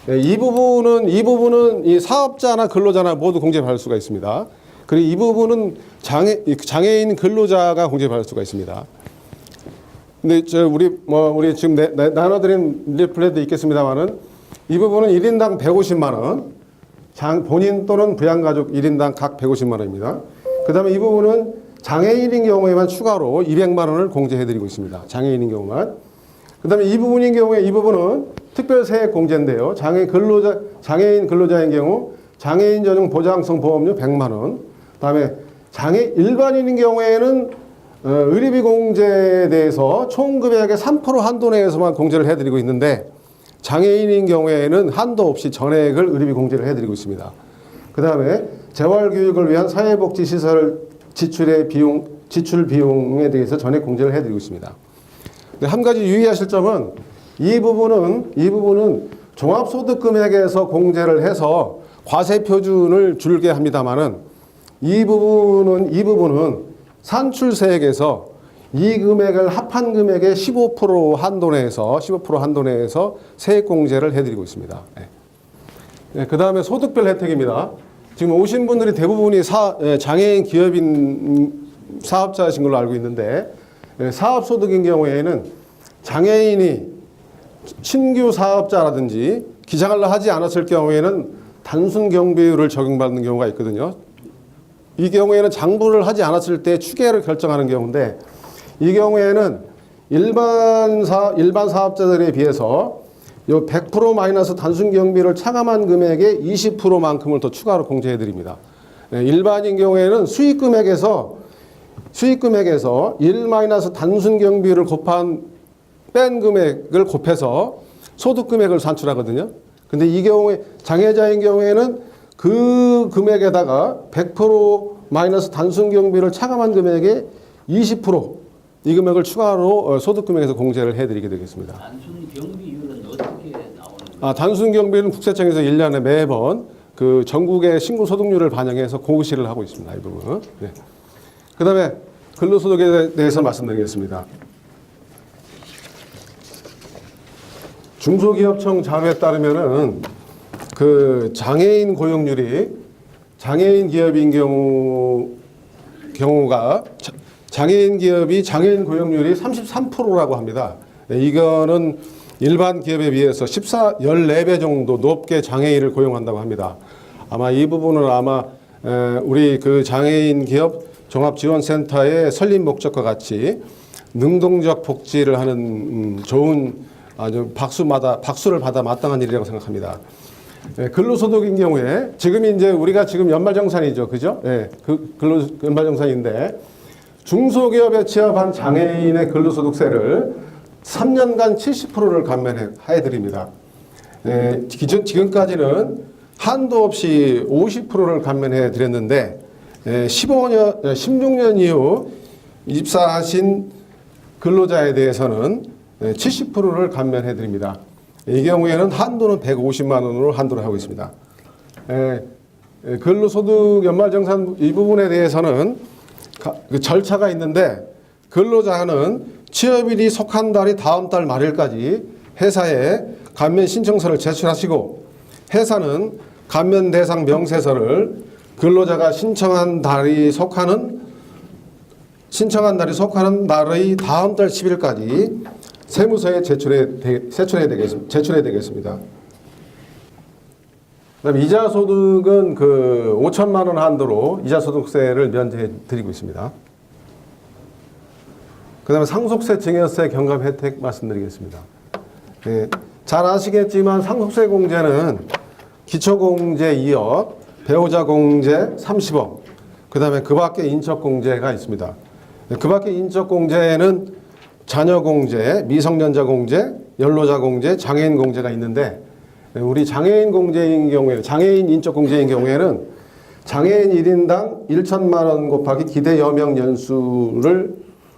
이 부분은 이 사업자나 근로자나 모두 공제받을 수가 있습니다. 그리고 이 부분은 장애인 근로자가 공제받을 수가 있습니다. 근데 우리 지금 나눠드린 리플렛도 있겠습니다만은 이 부분은 1인당 150만 원, 본인 또는 부양가족 1인당 각 150만 원입니다. 그 다음에 이 부분은 장애인인 경우에만 추가로 200만 원을 공제해드리고 있습니다. 장애인인 경우만. 그 다음에 이 부분은 특별세액 공제인데요. 장애인 근로자인 경우 장애인 전용 보장성 보험료 100만 원. 그 다음에 일반인인 경우에는 의료비 공제에 대해서 총 금액의 3% 한도 내에서만 공제를 해드리고 있는데 장애인인 경우에는 한도 없이 전액을 의료비 공제를 해드리고 있습니다. 그 다음에 재활교육을 위한 사회복지시설 지출 비용에 대해서 전액 공제를 해드리고 있습니다. 한 가지 유의하실 점은 이 부분은 종합소득금액에서 공제를 해서 과세 표준을 줄게 합니다만은 이 부분은 산출세액에서 이 금액을 합한 금액의 15% 한도 내에서 세액 공제를 해드리고 있습니다. 네, 그 다음에 소득별 혜택입니다. 지금 오신 분들이 대부분이 장애인 기업인 사업자이신 걸로 알고 있는데 사업소득인 경우에는 장애인이 신규 사업자라든지 기장을 하지 않았을 경우에는 단순 경비율을 적용받는 경우가 있거든요. 이 경우에는 장부를 하지 않았을 때 추계를 결정하는 경우인데 이 경우에는 일반 사업자들에 비해서 요 100% 마이너스 단순 경비를 차감한 금액의 20%만큼을 더 추가로 공제해 드립니다. 일반인 경우에는 수익 금액에서 1 마이너스 단순 경비를 뺀 금액을 곱해서 소득 금액을 산출하거든요. 근데 이 경우에 장애자인 경우에는 그 금액에다가 100% 마이너스 단순 경비를 차감한 금액의 20%이 금액을 추가로 소득 금액에서 공제를 해드리게 되겠습니다. 단순 경비율은 어떻게 나오는 단순 경비는 국세청에서 1년에 매번 그 전국의 신고 소득률을 반영해서 공시를 하고 있습니다. 이 부분은. 네. 그다음에 근로소득에 대해서 말씀드리겠습니다. 중소기업청 자료에 따르면은 그 장애인 고용률이 장애인 기업인 경우가 장애인 기업이 장애인 고용률이 33%라고 합니다. 네, 이거는 일반 기업에 비해서 14배 정도 높게 장애인을 고용한다고 합니다. 아마 이 부분은 우리 그 장애인 기업 종합지원센터의 설립 목적과 같이 능동적 복지를 하는 좋은 아주 박수를 받아 마땅한 일이라고 생각합니다. 근로소득인 경우에 이제 우리가 지금 연말정산이죠, 그죠? 예, 연말정산인데 중소기업에 취업한 장애인의 근로소득세를 3년간 70%를 감면해 드립니다. 지금까지는 한도 없이 50%를 감면해 드렸는데 16년 이후 입사하신 근로자에 대해서는 70%를 감면해 드립니다. 이 경우에는 한도는 150만 원으로 한도를 하고 있습니다. 근로소득 연말정산 이 부분에 대해서는 그 절차가 있는데 근로자는 취업일이 속한 달이 다음 달 말일까지 회사에 감면 신청서를 제출하시고 회사는 감면 대상 명세서를 근로자가 신청한 날이 속하는 날의 다음 달 10일까지 세무서에 제출해야 되겠습니다. 그다음에 이자 소득은 그 5천만 원 한도로 이자 소득세를 면제해 드리고 있습니다. 그다음에 상속세 증여세 경감 혜택 말씀드리겠습니다. 잘 아시겠지만 상속세 공제는 기초공제 2억, 배우자 공제 30억, 그 다음에 그 밖에 인적공제가 있습니다. 그 밖에 인적공제에는 자녀공제, 미성년자 공제, 연로자 공제, 장애인 공제가 있는데 우리 장애인 공제인 경우에 장애인 인적공제인 경우에는 장애인 1인당 1천만 원 곱하기 기대 여명 연수를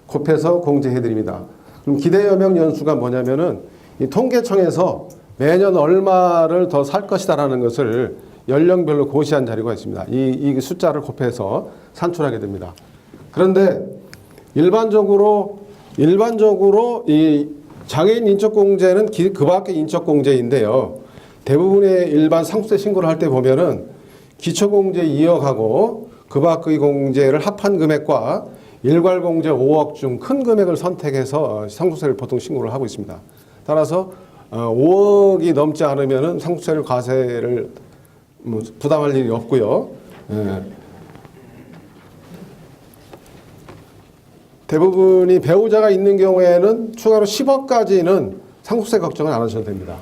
곱해서 공제해 드립니다. 그럼 기대 여명 연수가 뭐냐면은 이 통계청에서 매년 얼마를 더 살 것이다라는 것을 연령별로 고시한 자료가 있습니다. 이 숫자를 곱해서 산출하게 됩니다. 그런데 일반적으로 이 장애인 인적공제는 그 밖의 인적공제인데요. 대부분의 일반 상속세 신고를 할 때 보면은 기초공제 2억하고 그 밖의 공제를 합한 금액과 일괄공제 5억 중 큰 금액을 선택해서 상속세를 보통 신고를 하고 있습니다. 따라서 5억이 넘지 않으면은 상속세를 과세를 부담할 일이 없고요. 대부분이 배우자가 있는 경우에는 추가로 10억까지는 상속세 걱정을 안 하셔도 됩니다.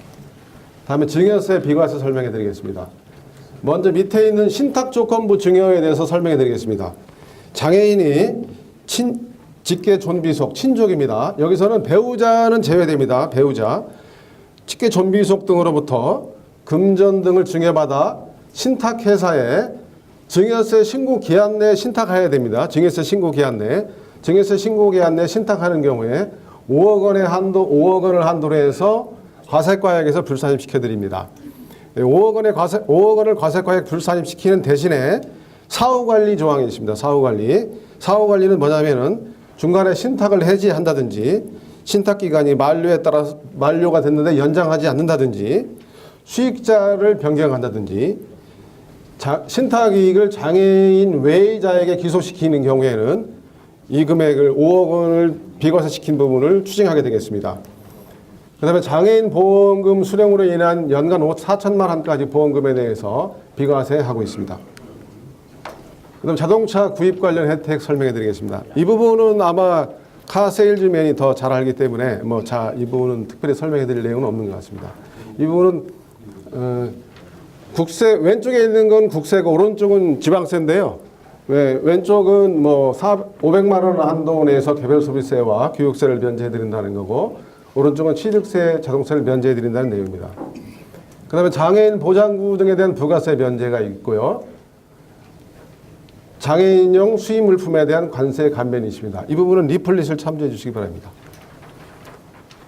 다음에 증여세, 비과세 설명해 드리겠습니다. 먼저 밑에 있는 신탁조건부 증여에 대해서 설명해 드리겠습니다. 장애인이 직계 존비속, 친족입니다. 여기서는 배우자는 제외됩니다. 배우자. 직계 존비속 등으로부터 금전 등을 증여받아 신탁회사에 증여세 신고 기한 내에 신탁해야 됩니다. 증여세 신고 기한 내에. 증여세 신고 기한 내에 신탁하는 경우에 5억 원을 한도로 해서 과세과액에서 불산입시켜 드립니다. 5억 원을 과세과액 불산입시키는 대신에 사후관리 조항이 있습니다. 사후관리. 사후관리는 뭐냐면은 중간에 신탁을 해지한다든지 신탁기간이 만료가 됐는데 연장하지 않는다든지 수익자를 변경한다든지 신탁이익을 장애인 외자에게 기소시키는 경우에는 이 금액을 5억 원을 비과세시킨 부분을 추징하게 되겠습니다. 그 다음에 장애인 보험금 수령으로 인한 연간 4천만 원까지 보험금에 대해서 비과세하고 있습니다. 그 다음 자동차 구입 관련 혜택 설명해 드리겠습니다. 이 부분은 아마 카세일즈맨이 더 잘 알기 때문에 이 부분은 특별히 설명해 드릴 내용은 없는 것 같습니다. 이 부분은 국세, 왼쪽에 있는 건 국세고 오른쪽은 지방세인데요. 왼쪽은 500만 원 한도 내에서 개별 소비세와 교육세를 면제해 드린다는 거고, 오른쪽은 취득세, 자동세를 면제해 드린다는 내용입니다. 그 다음에 장애인 보장구 등에 대한 부가세 면제가 있고요. 장애인용 수입 물품에 대한 관세 감면이 있습니다. 이 부분은 리플릿을 참조해 주시기 바랍니다.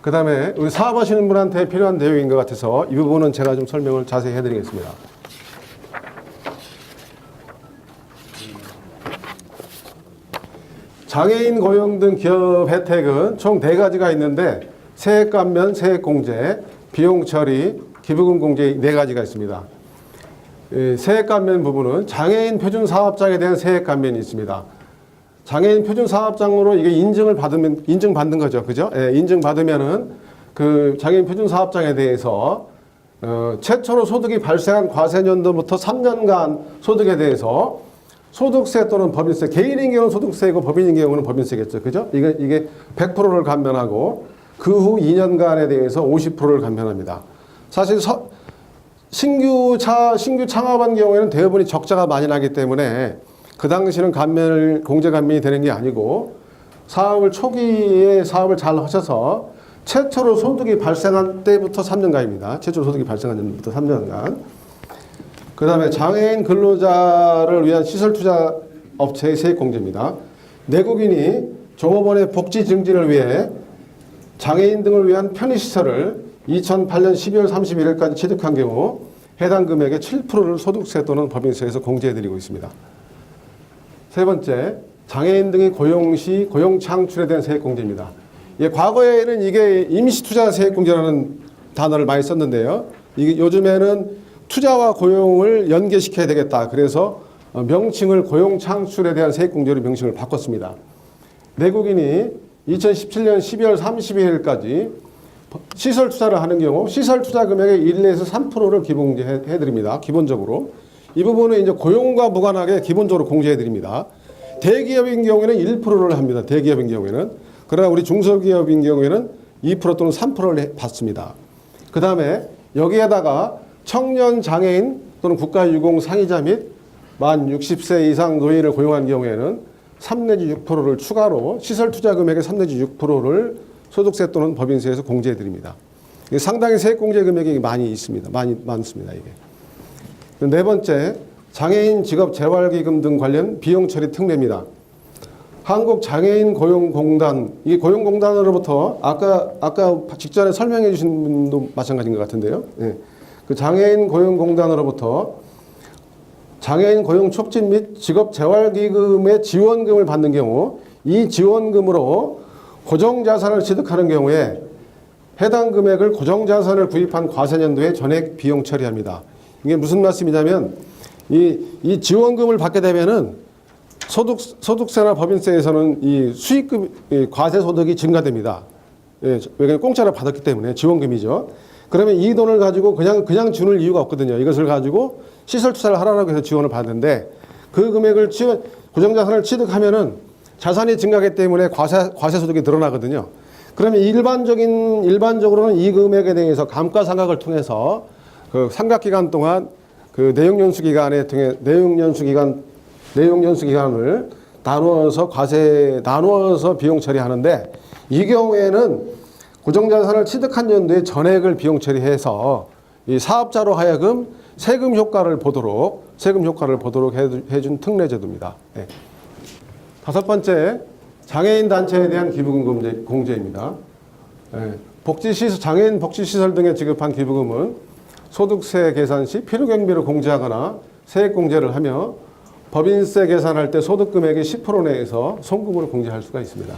그 다음에 우리 사업하시는 분한테 필요한 내용인 것 같아서 이 부분은 제가 좀 설명을 자세히 해드리겠습니다. 장애인 고용 등 기업 혜택은 총 4가지가 있는데, 세액 감면, 세액 공제, 비용 처리, 기부금 공제 4가지가 있습니다. 세액 감면 부분은 장애인 표준 사업장에 대한 세액 감면이 있습니다. 장애인 표준 사업장으로 이게 인증받는 거죠. 그죠? 인증받으면은 그 장애인 표준 사업장에 대해서 최초로 소득이 발생한 과세년도부터 3년간 소득에 대해서 소득세 또는 법인세, 개인인 경우는 소득세이고 법인인 경우는 법인세겠죠. 그죠? 이게 100%를 감면하고 그 후 2년간에 대해서 50%를 감면합니다. 사실 신규 창업한 경우에는 대부분이 적자가 많이 나기 때문에 그 당시는 공제 감면이 되는 게 아니고, 초기에 사업을 잘 하셔서 최초로 소득이 발생한 때부터 3년간입니다. 최초로 소득이 발생한 때부터 3년간. 그 다음에 장애인 근로자를 위한 시설투자 업체의 세액공제입니다. 내국인이 종업원의 복지 증진을 위해 장애인 등을 위한 편의시설을 2008년 12월 31일까지 취득한 경우 해당 금액의 7%를 소득세 또는 법인세에서 공제해드리고 있습니다. 세 번째, 장애인 등이 고용 시 고용 창출에 대한 세액공제입니다. 과거에는 이게 임시투자 세액공제라는 단어를 많이 썼는데요. 이게 요즘에는 투자와 고용을 연계시켜야 되겠다. 그래서 명칭을 고용 창출에 대한 세액공제로 명칭을 바꿨습니다. 내국인이 2017년 12월 31일까지 시설 투자를 하는 경우 시설 투자 금액의 1에서 3%를 기본공제해 드립니다. 기본적으로. 이 부분은 이제 고용과 무관하게 기본적으로 공제해 드립니다. 대기업인 경우에는 1%를 합니다. 대기업인 경우에는. 그러나 우리 중소기업인 경우에는 2% 또는 3%를 받습니다. 그 다음에 여기에다가 청년 장애인 또는 국가유공 상이자 및 만 60세 이상 노인을 고용한 경우에는 3 내지 6%를 추가로 시설 투자 금액의 3 내지 6%를 소득세 또는 법인세에서 공제해 드립니다. 상당히 세액 공제 금액이 많이 있습니다. 많습니다, 이게. 네 번째, 장애인 직업 재활기금 등 관련 비용 처리 특례입니다. 한국장애인 고용공단, 이 고용공단으로부터 아까 직전에 설명해 주신 분도 마찬가지인 것 같은데요. 그 장애인 고용공단으로부터 장애인 고용 촉진 및 직업 재활기금의 지원금을 받는 경우, 이 지원금으로 고정자산을 취득하는 경우에 해당 금액을 고정자산을 구입한 과세년도에 전액 비용 처리합니다. 이게 무슨 말씀이냐면, 이 지원금을 받게 되면은 소득세나 법인세에서는 이 수익금, 과세 소득이 증가됩니다. 왜냐하면 공짜로 받았기 때문에 지원금이죠. 그러면 이 돈을 가지고 그냥 주는 이유가 없거든요. 이것을 가지고 시설 투자를 하라고 해서 지원을 받는데, 그 금액을 고정자산을 취득하면은 자산이 증가하기 때문에 과세 소득이 늘어나거든요. 그러면 일반적으로는 이 금액에 대해서 감가상각을 통해서 그 삼각기간 동안 그 내용연수 기간을 나누어서 비용 처리하는데, 이 경우에는 고정자산을 취득한 연도에 전액을 비용 처리해서 이 사업자로 하여금 세금 효과를 보도록 해준 특례 제도입니다. 다섯 번째, 장애인 단체에 대한 기부금 공제입니다. 장애인 복지시설 등에 지급한 기부금은 소득세 계산 시 필요경비를 공제하거나 세액 공제를 하며 법인세 계산할 때 소득금액의 10% 내에서 송금으로 공제할 수가 있습니다.